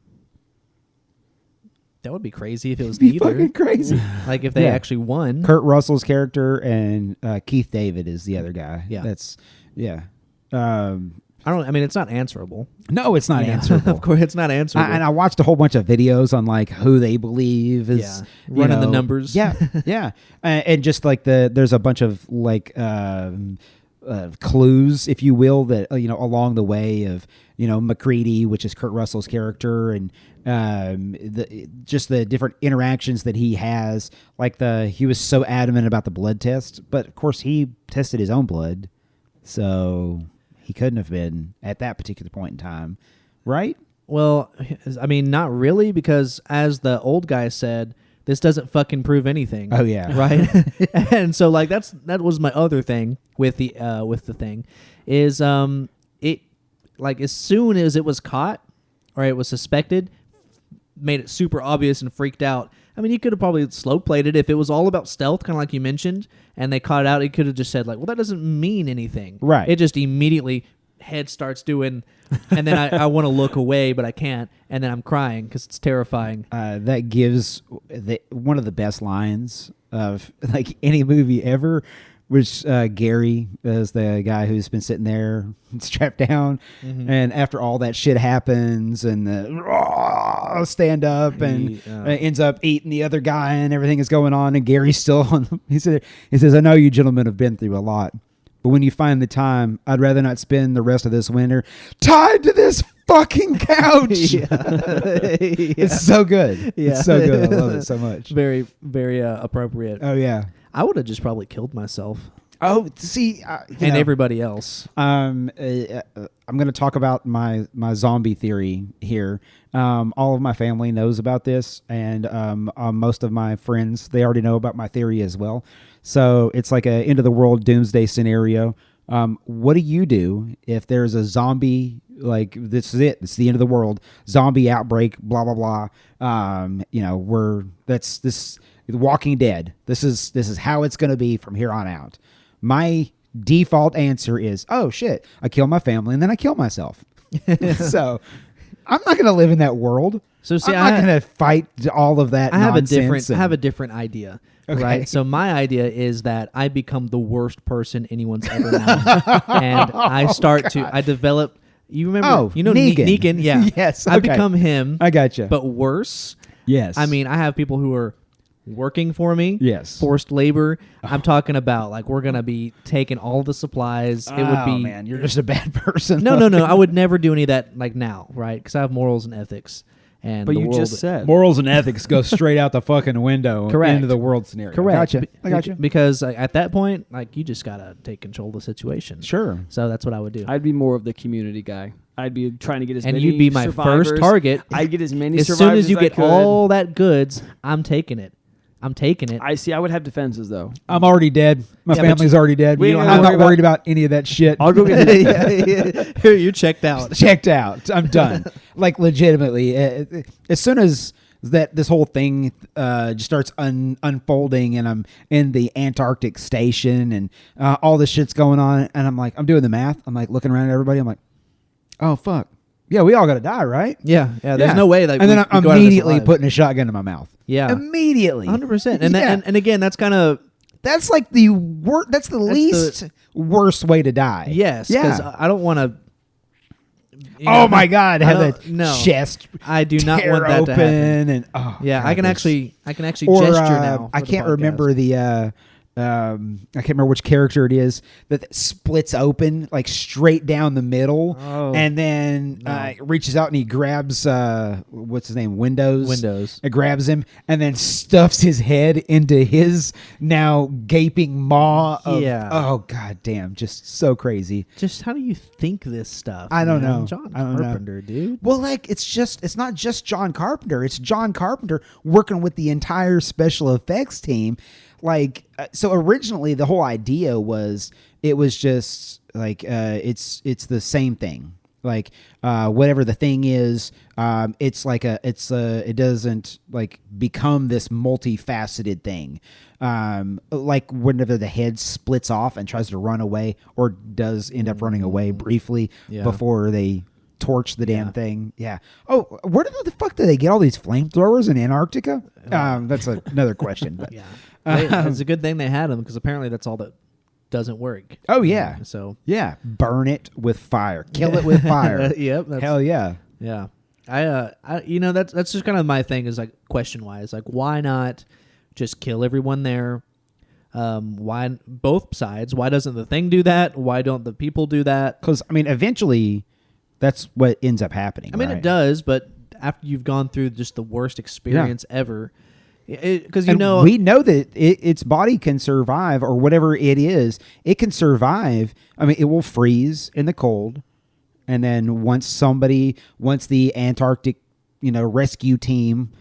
That would be crazy if it was It'd be neither. fucking crazy. Like if they Yeah. actually won. Kurt Russell's character and Keith David is the other guy. Yeah. That's yeah. I mean, it's not answerable. No, it's not answerable. Of course, it's not answerable. And I watched a whole bunch of videos on like who they believe is running the numbers. Yeah, yeah, and just like there's a bunch of like clues, if you will, that along the way of McCready, which is Kurt Russell's character, and just the different interactions that he has. Like he was so adamant about the blood test, but of course he tested his own blood, so he couldn't have been at that particular point in time, right? Well, I mean, not really, because as the old guy said, this doesn't fucking prove anything. Oh yeah, right. And so like that was my other thing with the thing is it like as soon as it was caught or it was suspected, made it super obvious and freaked out. I mean, you could have probably slow played it if it was all about stealth, kind of like you mentioned, and they caught it out. It could have just said like, well, that doesn't mean anything. Right. It just immediately head starts doing, and then I want to look away, but I can't, and then I'm crying because it's terrifying. That gives one of the best lines of like any movie ever, which Gary is the guy who's been sitting there strapped down, and after all that shit happens, and the stand up and ends up eating the other guy, and everything is going on, and Gary's still on. He says, "I know you gentlemen have been through a lot, but when you find the time, I'd rather not spend the rest of this winter tied to this fucking couch." It's so good. Yeah. It's so good. I love it so much. Very, very appropriate. Oh yeah. I would have just probably killed myself Oh, see, and everybody else. I'm going to talk about my zombie theory here. All of my family knows about this, and most of my friends, they already know about my theory as well. So it's like a end of the world doomsday scenario. What do you do if there's a zombie, like this is it, it's the end of the world, zombie outbreak, blah blah blah. That's this Walking Dead. This is how it's going to be from here on out. My default answer is, oh shit, I kill my family and then I kill myself. So I'm not going to live in that world. So see, I'm not going to fight all of that. I have nonsense I have a different idea. Okay. Right. So my idea is that I become the worst person anyone's ever known, and I develop. You remember? Oh, you know Negan. Negan. Yeah. Yes. I Okay. become him. I gotcha. But worse. Yes. I mean, I have people who are working for me. Yes. Forced labor. I'm talking about like we're gonna be taking all the supplies. It would be. Man, you're just a bad person. No. I would never do any of that like now, right? Because I have morals and ethics. And But the you world, just said morals and ethics go straight out the fucking window. Correct. Into the world scenario. correct. Gotcha. I gotcha. Because like, at that point, like you just gotta take control of the situation. Sure. So that's what I would do. I'd be more of the community guy. I'd be trying to get as And many you'd be my survivors. first target. I'd get as many As survivors soon as you I get could. all that goods, I'm taking it. I'm taking it. I see. I would have defenses though. I'm already dead. My Yeah, but family's already dead. We ain't I'm gotta not worry worried about any of that shit. I'll go get it. Yeah. You're checked out. Checked out. I'm done. Like legitimately, as soon as this whole thing just starts unfolding, and I'm in the Antarctic station, and all this shit's going on, and I'm like, I'm doing the math. I'm like looking around at everybody. I'm like, oh fuck, yeah, we all got to die, right? Yeah. There's no way. Like, and then we I'm go out of this immediately alive. putting a shotgun in my mouth. Yeah. Immediately. 100%. And Yeah. and again, that's kind of That's like the worst. That's the least worst way to die. yes. Because Yeah. I don't want to. Oh my God! I Have don't- the no. chest I do not tear want that open to happen. and Yeah, God, I can this- actually gesture now. I for the can't podcast. remember the. I can't remember which character it is that splits open like straight down the middle, Oh. and then reaches out and he grabs what's his name, Windows. It grabs him and then stuffs his head into his now gaping maw. Yeah. Oh God damn! Just so crazy. Just how do you think this stuff? I don't man? know. John I don't know. Carpenter, dude. Well, like it's not just John Carpenter. It's John Carpenter working with the entire special effects team. Like, so originally the whole idea was it was just like it's the same thing. Like whatever the thing is, it's like it doesn't like become this multifaceted thing. Like whenever the head splits off and tries to run away, or does end up running away briefly Yeah. before they torch the damn thing. Yeah. Oh, where the fuck do they get all these flamethrowers in Antarctica? That's another question. But. Yeah. It's a good thing they had them because apparently that's all that doesn't work. Oh yeah. So Yeah. Burn it with fire. Kill it with fire. yep. That's, Hell yeah. yeah. I that's just kind of my thing is like question wise, like why not just kill everyone there? Why both sides? Why doesn't the thing do that? Why don't the people do that? Because I mean, eventually, that's what ends up happening. I mean, right? it does, but after you've gone through just the worst experience ever, because And we know that its body can survive, or whatever it is, it can survive. I mean, it will freeze in the cold, and then once the Antarctic, rescue team,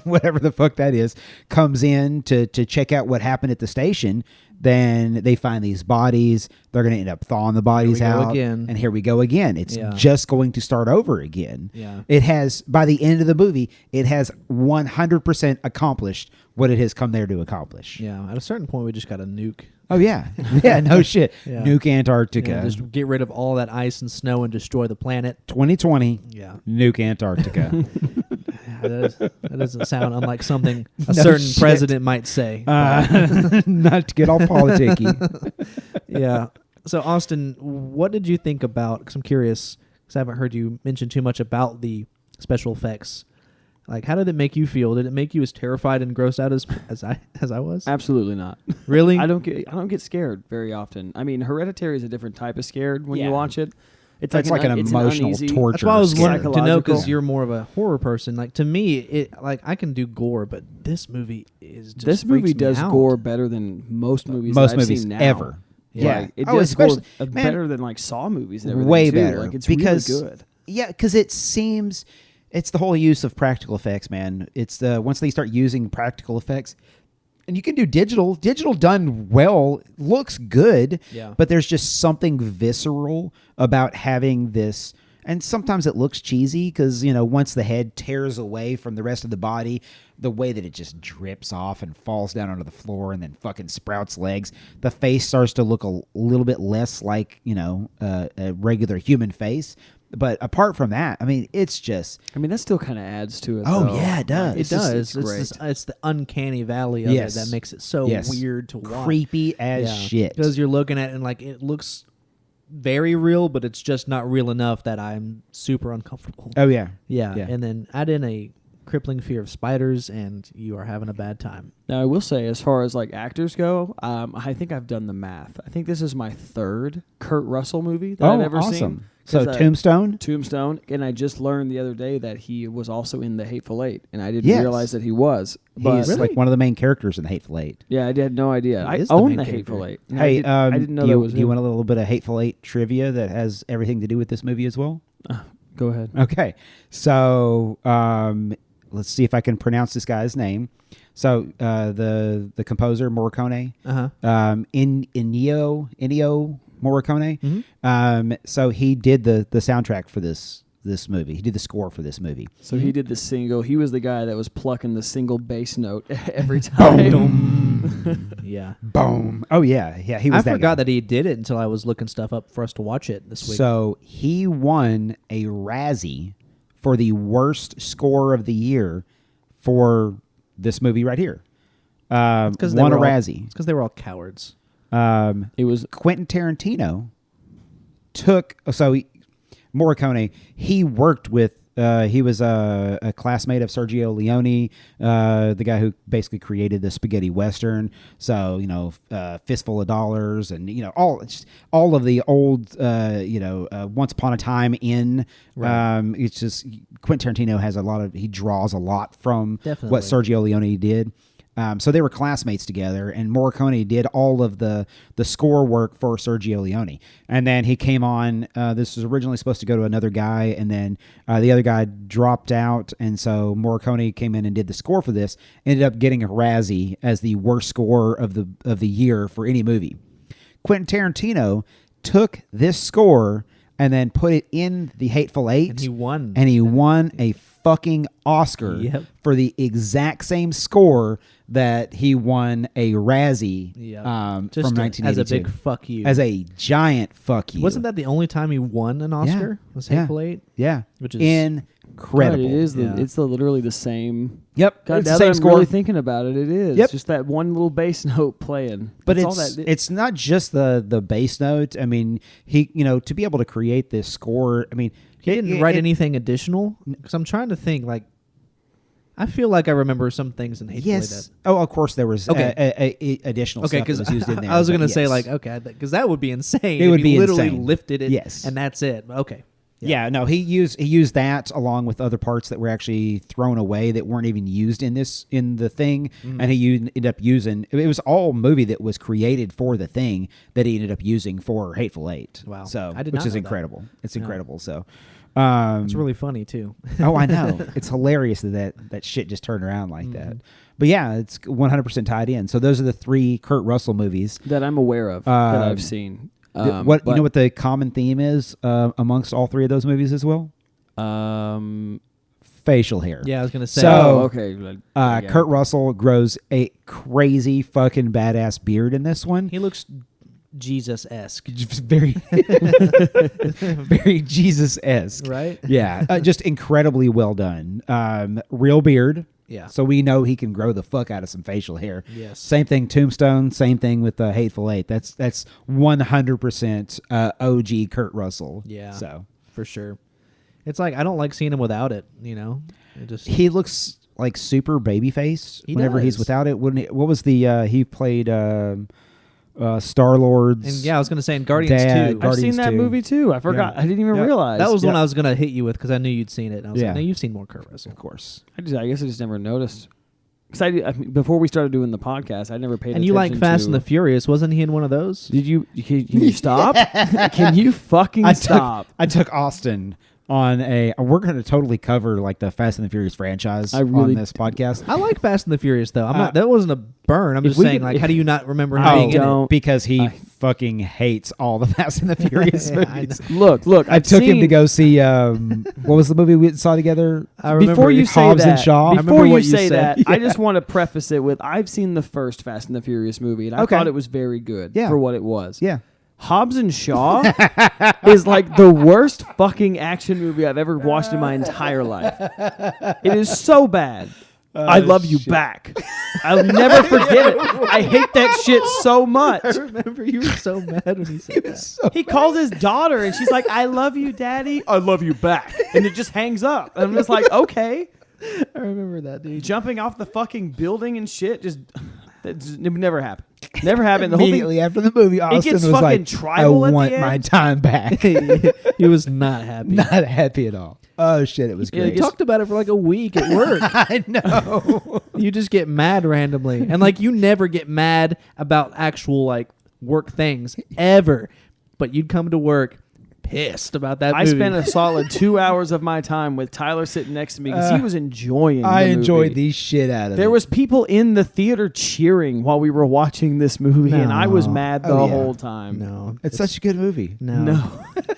whatever the fuck that is, comes in to check out what happened at the station, then they find these bodies. They're going to end up thawing the bodies Here we go out. again. And here we go again. It's Yeah. just going to start over again. Yeah. It has, by the end of the movie, it has 100% accomplished what it has come there to accomplish. Yeah. At a certain point, we just got to nuke. Oh, yeah. Yeah, no shit. Yeah. Nuke Antarctica. Yeah, just get rid of all that ice and snow and destroy the planet. 2020, Yeah. nuke Antarctica. That doesn't sound unlike something a No certain shit. president might say. Not to get all politicky. Yeah. So, Austin, what did you think about, because I'm curious, because I haven't heard you mention too much about the special effects. Like, how did it make you feel? Did it make you as terrified and grossed out as I was? Absolutely not. Really? I don't get scared very often. I mean, Hereditary is a different type of scared when Yeah. you watch it. It's It's like an it's emotional uneasy- torture. That's why I was Scared. wanting to know, because Psychological. you're more of a horror person. Like, to me, it like I can do gore, but this movie is just This movie freaks me does out. gore better than most movies. Most that I've movies seen now. ever. Yeah. Like, it Oh, does gore especially- man, better than like Saw movies and everything. Way too. better. Like it's because, really good. Yeah, because it seems it's the whole use of practical effects, man. It's the once they start using practical effects, and you can do digital. Digital done well looks good. Yeah. But there's just something visceral about having this. And sometimes it looks cheesy because, once the head tears away from the rest of the body, the way that it just drips off and falls down onto the floor and then fucking sprouts legs, the face starts to look a little bit less like, a regular human face. But apart from that, I mean, it's just... I mean, that still kind of adds to it. Oh, though. yeah, it does. It It's just- does. it's great. It's the uncanny valley of Yes. it that makes it so Yes. weird to watch. Creepy as shit. Because you're looking at it and like it looks very real, but it's just not real enough that I'm super uncomfortable. Oh, yeah. Yeah. Yeah. And then add in a crippling fear of spiders, and you are having a bad time. Now, I will say, as far as like actors go, I think I've done the math. I think this is my third Kurt Russell movie that I've ever seen. So 'Cause, Tombstone? Tombstone, and I just learned the other day that he was also in The Hateful Eight, and I didn't Yes. realize that he was. But He's like one of the main characters in The Hateful Eight. yeah, I had no idea. He I is the own main The character. Hateful Eight. and Hey, I didn't know do that was you him. want a little bit of Hateful Eight trivia that has everything to do with this movie as well? Go ahead. Okay, so let's see if I can pronounce this guy's name. So the composer Morricone, Ennio Morricone. Mm-hmm. So he did the soundtrack for this movie. He did the score for this movie. So he did the single. He was the guy that was plucking the single bass note every time. Yeah. Boom! Oh yeah. He was. I forgot guy. that he did it until I was looking stuff up for us to watch it this week. So he won a Razzie for the worst score of the year for this movie right here. Won a Razzie. It's because they were all cowards. It was Quentin Tarantino Morricone, he worked with, he was a classmate of Sergio Leone, the guy who basically created the spaghetti western. So, Fistful of Dollars and, all of the old, Once Upon a Time in. Right. It's just Quentin Tarantino he draws a lot from Definitely. what Sergio Leone did. So they were classmates together, and Morricone did all of the score work for Sergio Leone. And then he came on. This was originally supposed to go to another guy, and then the other guy dropped out, and so Morricone came in and did the score for this. Ended up getting a Razzie as the worst score of the year for any movie. Quentin Tarantino took this score and then put it in The Hateful Eight, And he won. And he won a fucking Oscar Yep. for the exact same score that he won a Razzie Yeah. from 1982. As a big fuck you. As a giant fuck you. Wasn't that the only time he won an Oscar? Was Hateful Eight? Yeah. Which is incredible. God, it is. Yeah. It's literally the same. Yep. God, it's now the that same I'm score. really thinking about it, it is. Yep. Just that one little bass note playing. But That's it's all that. it's not just the bass note. I mean, he to be able to create this score. I mean, He didn't write anything additional? Because I'm trying to think, like, I feel like I remember some things in Hateful Eight. Yes. Oh, of course there was Okay. Additional Okay, stuff that because was used in there. I was but going to say, yes. like, okay, because that would be insane. It if would he be literally insane. lifted it, Yes. and that's it. Okay. Yeah, no, he used that along with other parts that were actually thrown away that weren't even used in the thing, and he ended up using. It was all movie that was created for the thing that he ended up using for Hateful Eight. Wow. So I did which not is know that. incredible. It's Yeah. incredible. So, It's really funny too. Oh, I know. It's hilarious that shit just turned around like that. But yeah, it's 100% tied in. So those are the 3 Kurt Russell movies that I'm aware of that I've seen. You know what the common theme is amongst all 3 of those movies as well? Facial hair. Yeah, I was gonna say. So, okay. Kurt Russell grows a crazy fucking badass beard in this one. He looks Jesus-esque. Very, very Jesus-esque. Right? Yeah, just incredibly well done. Real beard. Yeah. So we know he can grow the fuck out of some facial hair. Yes. Same thing, Tombstone. Same thing with the Hateful Eight. That's 100% OG Kurt Russell. Yeah. So for sure. It's like I don't like seeing him without it. He looks like super babyface whenever he's does. without it. What was the he played Star-Lord's. And yeah, I was gonna say in Guardians Dad, 2. I've seen that 2. movie too. I forgot. Yeah. I didn't even realize. That was the one I was gonna hit you with because I knew you'd seen it. And I was Yeah. like, no, you've seen more Kurt Russell. Of course. I guess I just never noticed. Because I mean, before we started doing the podcast, I never paid And attention you like Fast to... and the Furious? Wasn't he in one of those? Did you... Can you stop? Can you fucking stop? I took Austin on we're going to totally cover like the Fast and the Furious franchise on this podcast. I like Fast and the Furious though. I'm not. That wasn't a burn. I'm if just we saying, could- like, if- how do you not remember him I being in it? don't- Because he fucking hates all the Fast and the Furious movies. Look. I took him to go see what was the movie we saw together? I remember Before you say Hobbs that, and Shaw. remember before you what you say said. that, I just want to preface it with I've seen the first Fast and the Furious movie, and I Okay. thought it was very good Yeah. for what it was. Yeah. Hobbs and Shaw is like the worst fucking action movie I've ever watched in my entire life. It is so bad. I love you back. I'll never forget it. I hate that shit so much. I remember you were so mad when he said that. He calls his daughter and she's like, I love you, Daddy. I love you back. And it just hangs up. And I'm just like, okay. I remember that, dude. Jumping off the fucking building and shit. It never happened. Never happened. The whole Immediately thing. after the movie, Austin gets was fucking like, tribal I at the want end." my time back. He was not happy. Not happy at all. Oh, shit. It was Yeah, We great. talked about it for like a week at work. I know. You just get mad randomly, and like you never get mad about actual like work things ever, but you'd come to work pissed about that I movie. spent a solid 2 hours of my time with Tyler sitting next to me because he was enjoying I the enjoyed movie. the shit out of it. There was people in the theater cheering while we were watching this movie, and I was No. mad the Oh, yeah. whole time. no, It's such a good movie. No.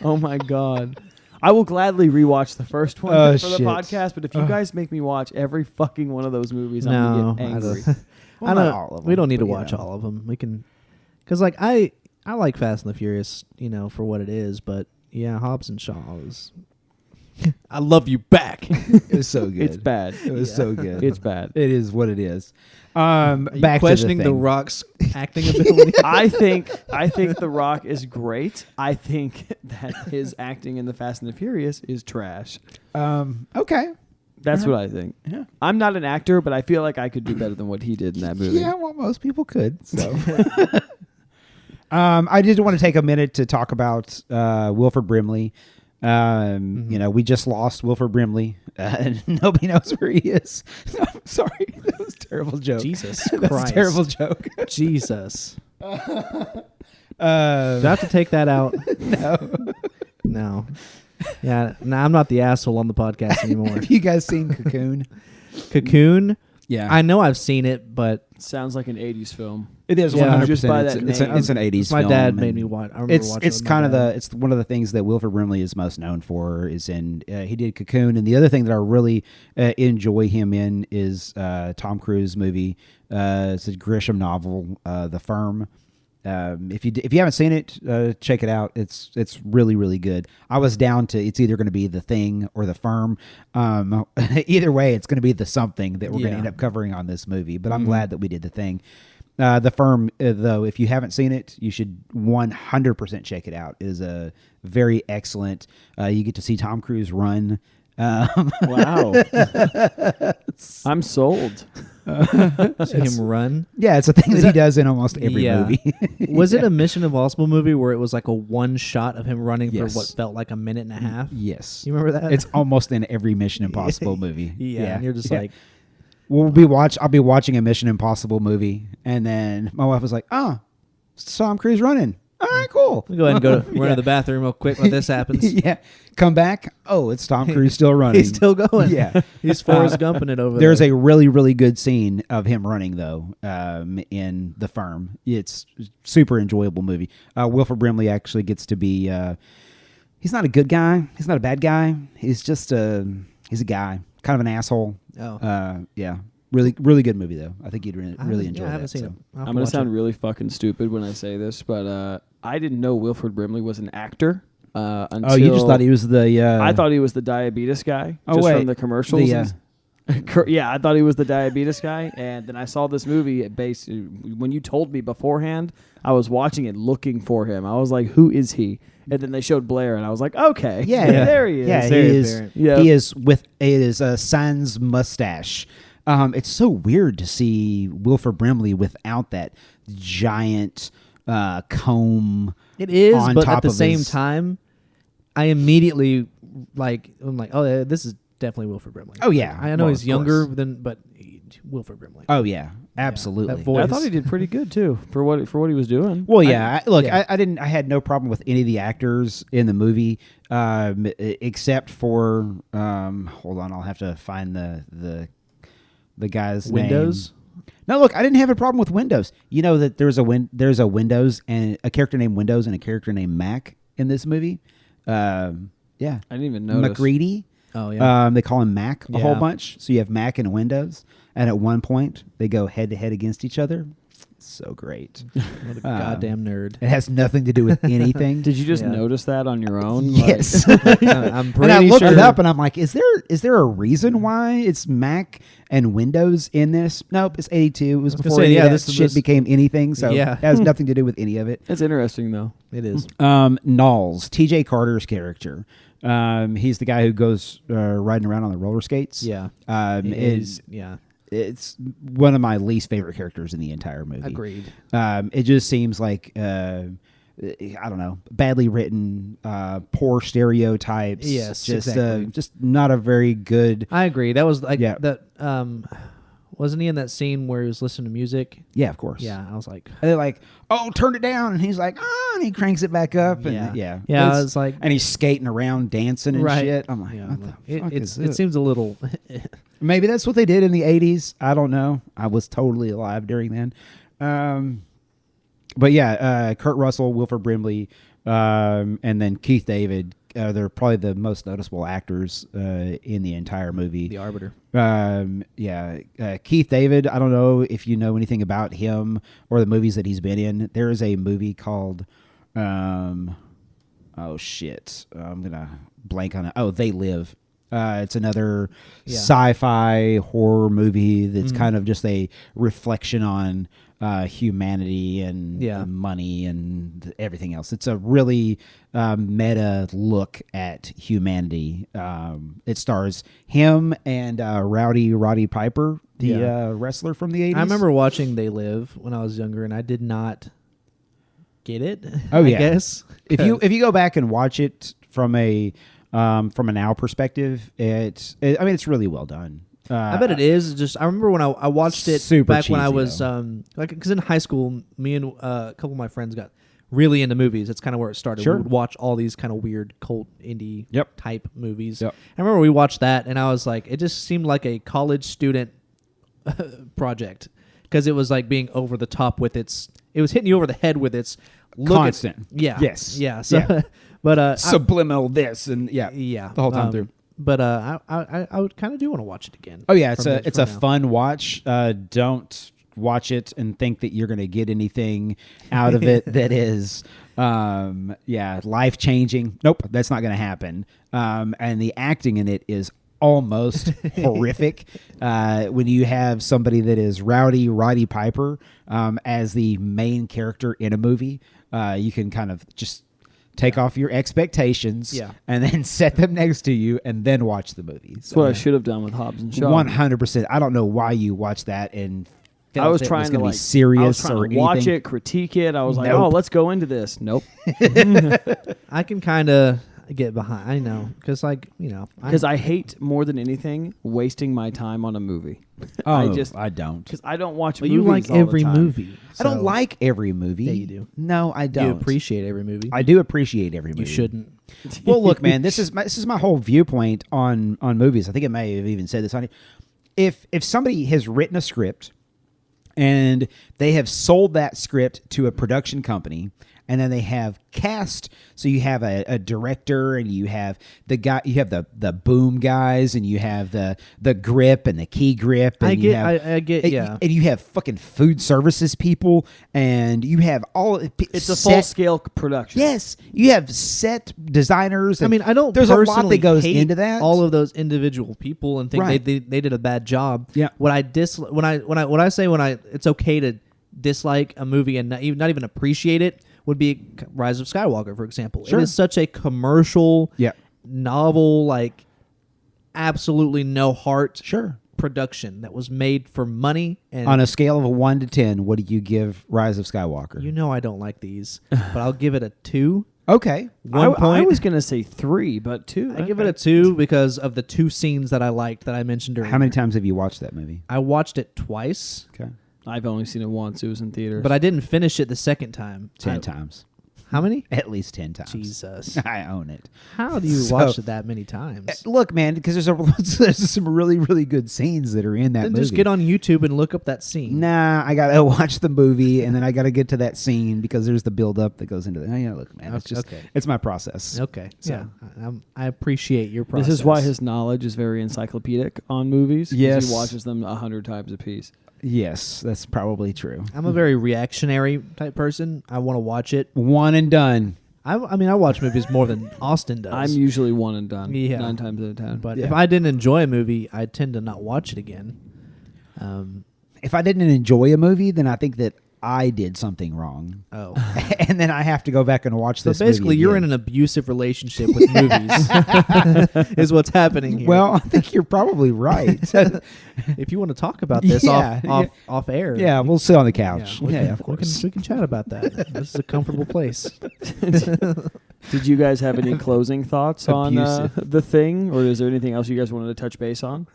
Oh, my God. I will gladly rewatch the first one Oh, for the shit. podcast, but if you guys make me watch every fucking one of those movies, I'm No, going to get I angry. don't- Well, I not don't. all of we them, don't need to but, you watch know. all of them. We can, because like I like Fast and the Furious, for what it is. But yeah, Hobbs and Shaw is. I love you back. It was so good. It's bad. It was so good. It's bad. It is what it is. Are you Back questioning to the thing. Rock's acting ability? I think The Rock is great. I think that his acting in The Fast and the Furious is trash. Okay. That's what I think. Yeah. I'm not an actor, but I feel like I could do better than what he did in that movie. Yeah, well, most people could. So, I did want to take a minute to talk about Wilford Brimley. We just lost Wilford Brimley. Nobody knows where he is. I'm sorry, that was a terrible joke. Jesus That was Christ. a terrible joke. Jesus. Do I have to take that out? No. Yeah, no, I'm not the asshole on the podcast anymore. Have you guys seen Cocoon? Cocoon? Yeah, I know I've seen it, but Sounds like an 80s film. it is Yeah, 100%. just by that it's name. an 80s my film. dad made and me watch. I remember It's watching it with my kind of dad. it's one of the things that Wilford Brimley is most known for is in he did Cocoon, and the other thing that I really enjoy him in is Tom Cruise movie. It's a Grisham novel, The Firm. If you haven't seen it, check it out. It's really, really good. I was down to it's either going to be The Thing or The Firm. Either way, it's going to be the something that we're going to Yeah. end up covering on this movie. But I'm glad that we did The Thing. The Firm, though, if you haven't seen it, you should 100% check it out. It is a very excellent. You get to see Tom Cruise run. Wow. I'm sold. See him run. Yeah, it's a thing that he does in almost every Yeah. movie. Was it a Mission Impossible movie where it was like a one shot of him running Yes. for what felt like a minute and a half? Yes. You remember that? It's almost in every Mission Impossible movie. yeah, and you're just Yeah. like, I'll be watching a Mission Impossible movie, and then my wife was like, "Oh, it's Tom Cruise running. All right, cool. We'll go ahead and run to the bathroom real quick when this happens. Yeah. Come back. Oh, it's Tom Cruise still running. He's still going. Yeah. He's Forrest Gumping it over There's there. a really, really good scene of him running, though, in The Firm. It's a super enjoyable movie. Wilford Brimley actually gets to be... he's not a good guy. He's not a bad guy. He's just he's a guy. Kind of an asshole. Oh. Yeah. Really, really good movie, though. I think you'd really enjoy I haven't that. seen it. I'm going to sound really fucking stupid when I say this, but I didn't know Wilford Brimley was an actor until... Oh, you just thought he was the... I thought he was the diabetes guy from the commercials. Yeah, I thought he was the diabetes guy, and then I saw this movie. When you told me beforehand, I was watching it looking for him. I was like, who is he? And then they showed Blair, and I was like, okay, there he is. Yeah, he is with a sans mustache. It's so weird to see Wilford Brimley without that giant comb. It is, on but top at the of same his- time, I immediately I'm like, oh, yeah, this is definitely Wilford Brimley. Oh, yeah. I know Well, he's of younger course. but Oh Wilford Brimley. yeah, absolutely. that voice. I thought he did pretty good too for what he was doing. Well, yeah. yeah. I had no problem with any of the actors in the movie, except for hold on, I'll have to find the guy's Windows. name. No, look, I didn't have a problem with Windows. You know that there's a Windows and a character named Windows and a character named Mac in this movie. Yeah, I didn't even notice. McReady. Oh yeah. They call him Mac a whole Yeah. bunch. So you have Mac and Windows, and at one point they go head to head against each other. So great. What a goddamn nerd. It has nothing to do with anything. Did you just Yeah. notice that on your own? Yes. I'm pretty And I looked sure it up, and I'm like, is there a reason why it's Mac and Windows in this? Nope, it's 82. It was gonna before say, any of yeah, that this- shit became anything, so Yeah. it has nothing to do with any of it. It's interesting though. it is. Knowles, T.J. Carter's character. He's the guy who goes riding around on the roller skates. Yeah. It is. Yeah. It's one of my least favorite characters in the entire movie. Agreed. It just seems like I don't know, badly written, poor stereotypes. Yes, just exactly. just not a very good. I agree. That was like Yeah. that. Wasn't he in that scene where he was listening to music? Yeah, of course. Yeah, I was like, And they're like, "Oh, turn it down," and he's like, "Oh," and he cranks it back up. And Yeah. yeah. I was like, and he's skating around, dancing and right. shit. I'm like, Yeah, what I'm like, the fuck it is it this? seems a little. Maybe that's what they did in the 80s. I don't know. I was totally alive during then. But yeah, Kurt Russell, Wilford Brimley, and then Keith David. They're probably the most noticeable actors in the entire movie. The Arbiter. Keith David, I don't know if you know anything about him or the movies that he's been in. There is a movie called, oh shit, I'm going to blank on it. Oh, They Live. It's another sci-fi horror movie that's kind of just a reflection on humanity and money and everything else. It's a really meta look at humanity. It stars him and Roddy Piper, the wrestler from the 80s. I remember watching They Live when I was younger, and I did not get it. Oh, I yeah. guess if you go back and watch it from a now perspective, it's really well done. I bet it is. Just I remember when I watched it Super back when I cheesy, was because in high school, me and a couple of my friends got really into movies. That's kind of where it started. Sure. We would watch all these kind of weird cult indie type movies. Yep. I remember we watched that, and I was like, it just seemed like a college student project because it was like being over the top with its. It was hitting you over the head with its look Constant. Yes. So, Yeah. but subliminal this and yeah, the whole time through. But I would kind of do want to watch it again. Oh yeah, it's from a now. fun watch. Don't watch it and think that you're going to get anything out of it that is life changing. Nope, that's not going to happen. And the acting in it is almost horrific. When you have somebody that is Roddy Piper as the main character in a movie, you can kind of just take off your expectations and then set them next to you and then watch the movie. That's what I should have done with Hobbs and Shaw. 100%. I don't know why you watched that and felt I was it trying was to gonna be serious I was trying or to watch anything. it, critique it. I was like, Nope. oh, let's go into this. Nope. I can kind of, get behind. I know because Because I hate more than anything wasting my time on a movie. Oh, I don't. because I don't watch Well, movies. you like all the every time. movie. I don't so like every movie. Yeah, you do. No, I don't. You appreciate every movie. I do appreciate every movie. You shouldn't. Well, look, man, this is my whole viewpoint on movies. I think it may have even said this on it. If somebody has written a script and they have sold that script to a production company, and then they have cast, so you have a director, and you have the guy, you have the boom guys, and you have the grip and the key grip. And I you get, have, I get, and, yeah. and you have fucking food services people, and you have all. It's a full scale production. Yes, you have set designers. I And mean, I don't. There's a lot personally that goes hate into that. All of those individual people and think Right. they did a bad job. Yeah. What I it's okay to dislike a movie and not even appreciate it would be Rise of Skywalker, for example. Sure. It is such a commercial, Yeah. novel, like absolutely no heart Sure. production that was made for money. And On a scale of a 1 to 10, what do you give Rise of Skywalker? you know I don't like these, but I'll give it a 2. Okay. I was gonna say 3, but 2. I give it a 2 because of the 2 scenes that I liked that I mentioned earlier. How many times have you watched that movie? I watched it twice, Okay. I've only seen it once. It was in theaters. but I didn't finish it the second time. 10 times. How many? At least 10 times. Jesus. I own it. How do you So- watch it that many times? Look, man, because there's some really, really good scenes that are in that Then movie. just get on YouTube and look up that scene. Nah, I gotta watch the movie and then I gotta get to that scene because there's the build up that goes into it. Oh, yeah, look, man, it's Okay, just okay. it's my process. Okay. So- Yeah. I appreciate your process. this is why his knowledge is very encyclopedic on movies. 'cause Yes. he watches them 100 times a piece. Yes, that's probably true. I'm a very reactionary type person. I want to watch it. One and done. I mean, I watch movies more than Austin does. I'm usually one and done. Yeah. 9 times out of 10. But Yeah. if I didn't enjoy a movie, I tend to not watch it again. If I didn't enjoy a movie, then I think that I did something wrong. Oh. And then I have to go back and watch So this basically, movie you're in again. an abusive relationship with movies, is what's happening here. Well, I think you're probably right. if you want to talk about this Yeah, off air, yeah, we'll sit on the couch. we Yeah, can- of course. we can chat about that. This is a comfortable place. Did you guys have any closing thoughts on Abusive. The Thing, or is there anything else you guys wanted to touch base on?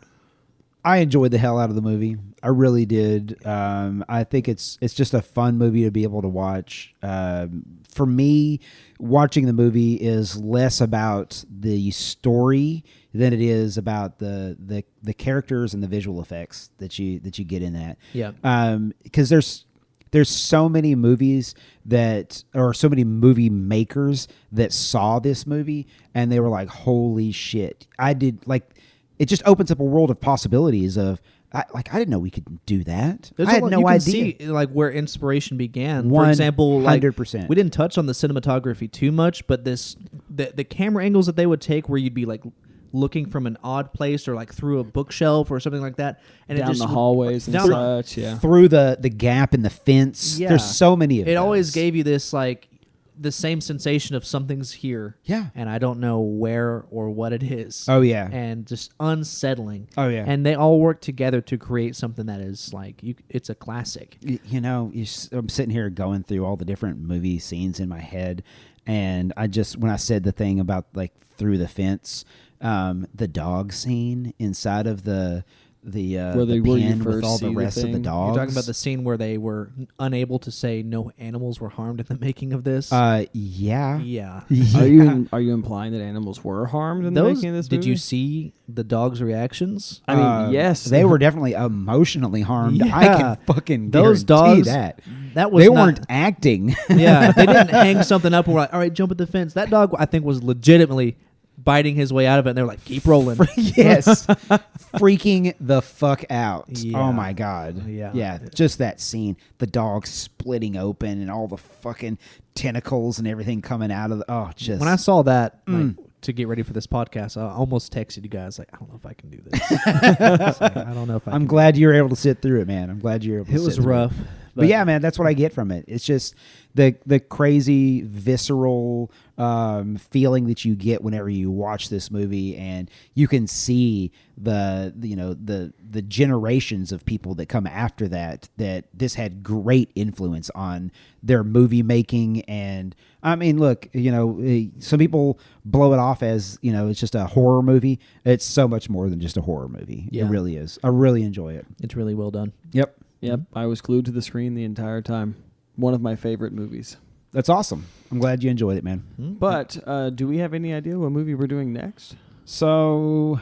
I enjoyed the hell out of the movie. I really did. I think it's just a fun movie to be able to watch. For me, watching the movie is less about the story than it is about the characters and the visual effects that you get in that. Yeah. Because there's so many movies or so many movie makers that saw this movie and they were like, holy shit. It just opens up a world of possibilities of I didn't know we could do that. I had no you can idea. see like where inspiration began. For example, like 100%. we didn't touch on the cinematography too much, but the camera angles that they would take where you'd be like looking from an odd place or like through a bookshelf or something like that, and Down it just the hallways and down such, yeah. Through the gap in the fence. Yeah. There's so many of it always those. gave you this like the same sensation of something's here. Yeah. And I don't know where or what it is. Oh, yeah. And just unsettling. Oh, yeah. And they all work together to create something that is like it's a classic. I'm sitting here going through all the different movie scenes in my head, and when I said the thing about like through the fence, the dog scene inside of the where you pen with first all the see the rest of the thing. dogs. You're talking about the scene where they were unable to say no animals were harmed in the making of this. Yeah. Yeah. Are you implying that animals were harmed in the Those, making of this did movie? you see the dogs' reactions? I mean, yes. They were definitely emotionally harmed. I Yeah. can fucking Those guarantee dogs. that. That was They not- weren't acting. Yeah, they didn't hang something up and were like, all right, jump at the fence. That dog, I think, was legitimately biting his way out of it, and they're like, keep rolling. Yes. Freaking the fuck out. Yeah. Oh my God. Yeah. Yeah. Just that scene. The dog splitting open and all the fucking tentacles and everything coming out of just. When I saw that, like, to get ready for this podcast, I almost texted you guys, like, I don't know if I can do this. It's like, I don't know if I I'm can. glad you were able to sit through it, man. I'm glad you were able to It was sit through rough. But yeah, man, that's what I get from it. It's just the crazy visceral feeling that you get whenever you watch this movie, and you can see the generations of people that come after that this had great influence on their movie making. And I mean, look, some people blow it off as it's just a horror movie. It's so much more than just a horror movie. Yeah. It really is. I really enjoy it. It's really well done. Yep. I was glued to the screen the entire time. One of my favorite movies. That's awesome. I'm glad you enjoyed it, man. But do we have any idea what movie we're doing next? So,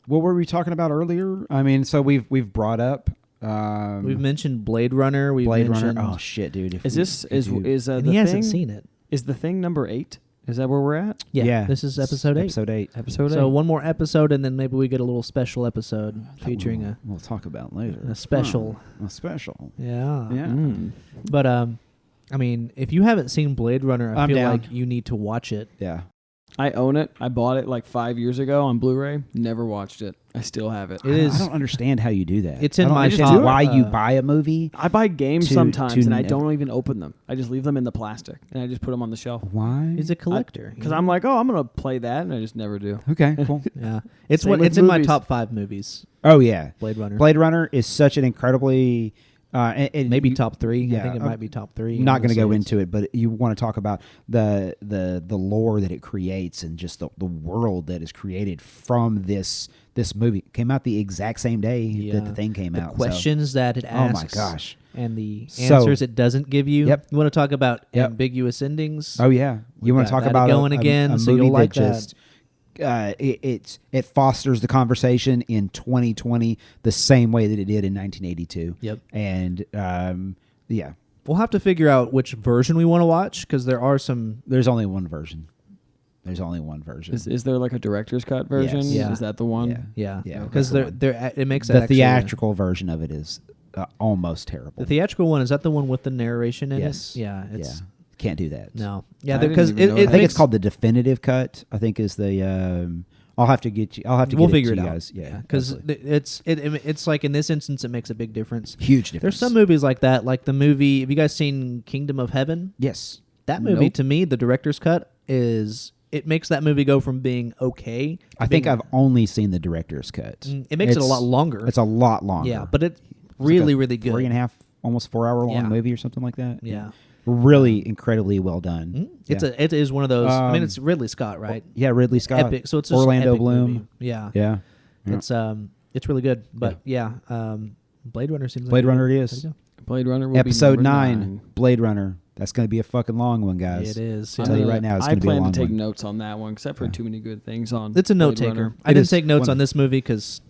what were we talking about earlier? I mean, so we've brought up. We've mentioned Blade Runner. Blade Runner. Oh shit, dude! Is this is and the he thing? hasn't seen it. Is the thing number 8? Is that where we're at? Yeah. This is episode 8. Episode 8. Episode 8. So one more episode, and then maybe we get a little special episode featuring we'll talk about later. a special. A special. Yeah. Yeah. But I mean, if you haven't seen Blade Runner, I I'm feel down. like you need to watch it. Yeah. I own it. I bought it like 5 years ago on Blu-ray. Never watched it. I still have it. It is. I don't understand how you do that. It's in I don't my understand top, why you buy a movie. I buy games To- sometimes, to and I nev- don't even open them. I just leave them in the plastic, and I just put them on the shelf. Why? He's a collector. Because I'm like, oh, I'm going to play that, and I just never do. Okay, cool. yeah. It's Same with it's in my movies. top 5 movies. Oh yeah, Blade Runner. Blade Runner is such an incredibly Maybe top 3. yeah, I think it might be top 3. Not going to go into it, but you want to talk about the lore that it creates and just the world that is created from this movie. It came out the exact same day that the thing came out. The questions that it Oh asks. my gosh. And the So- answers it doesn't give you. Yep. You want to talk about Yep. ambiguous endings? Oh yeah, you want to got talk that about going a again, a so movie you'll like that just it fosters the conversation in 2020 the same way that it did in 1982. Yep. And yeah, We'll have to figure out which version we want to watch because there are some. there's only one version. There's only one version. Is there like a director's cut version? Yes. Yeah. Is that the one? Yeah. Yeah. Yeah, Because that's the it makes The that actually- theatrical version of it is almost terrible. The theatrical one, is that the one with the narration in Yes. it? Yeah. It's, yeah, can't do that. No. Yeah, I didn't because even know it that. I think makes, it's called the definitive cut. I think is the. I'll have to get you. I'll have to. We'll get figure it to it you out. guys. Yeah, because absolutely. it's like in this instance, it makes a big difference. Huge difference. There's some movies like that, like the movie. Have you guys seen Kingdom of Heaven? Yes. That movie, Nope. to me, the director's cut it makes that movie go from being okay. To I think being, I've only seen the director's cut. It makes it a lot longer. It's a lot longer. Yeah, but it's It's really, like a really good. 3.5, almost 4 hour long Yeah. movie or something like that. Yeah. Really incredibly well done. It is one of those. I mean, Um, it's Ridley Scott, right? Yeah, Ridley Scott. Epic. So it's just Orlando an epic Bloom. movie. Yeah. Yeah. Yeah. It's really good. But yeah, Blade Runner seems. Blade like Runner it way is. to go. Blade Runner will Episode be number 9, Blade Runner. That's going to be a fucking long one, guys. It is. I'll tell you yeah. right now, it's I going to be a plan long to take one. notes on that one, except for too many good things on. It's a note Blade taker. Runner. I It didn't is take notes one- on this movie because,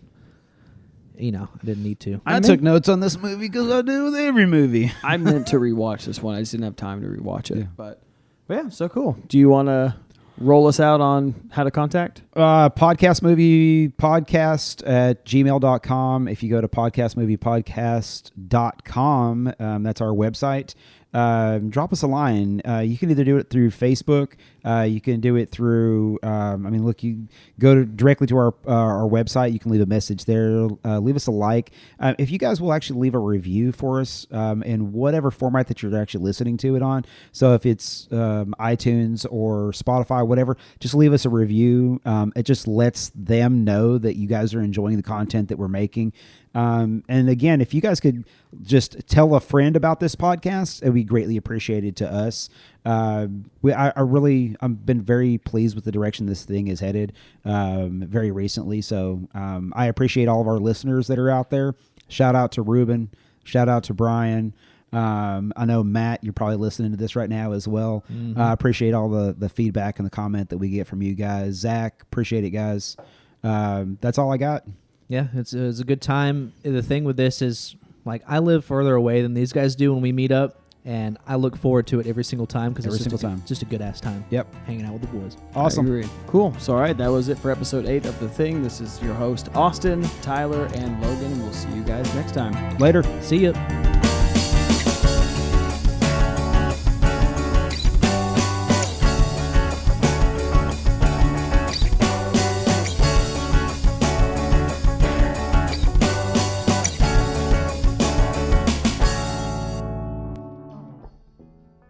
I didn't need to. I took notes on this movie because I do with every movie. I meant to rewatch this one. I just didn't have time to rewatch it. Yeah. But yeah, so cool. Do you want to roll us out on how to contact? Podcast movie podcast at gmail.com. If you go to podcastmoviepodcast.com, that's our website. Drop us a line. You can either do it through Facebook. You can do it through. Look, you go directly to our website. You can leave a message there. Leave us a like. If you guys will actually leave a review for us in whatever format that you're actually listening to it on. So if it's iTunes or Spotify, whatever, just leave us a review. It just lets them know that you guys are enjoying the content that we're making. And again, if you guys could just tell a friend about this podcast, it would be greatly appreciated to us. I've been very pleased with the direction this thing is headed very recently. So I appreciate all of our listeners that are out there. Shout out to Ruben. Shout out to Brian. I know, Matt, you're probably listening to this right now as well. I appreciate all the feedback and the comment that we get from you guys. Zach, appreciate it, guys. That's all I got. Yeah, it's a good time. The thing with this is, like, I live further away than these guys do when we meet up, and I look forward to it every single time because it's just a good ass time. Yep. Hanging out with the boys. Awesome. I agree. Cool. So, all right, that was it for episode 8 of The Thing. This is your host, Austin, Tyler, and Logan. We'll see you guys next time. Later. See ya.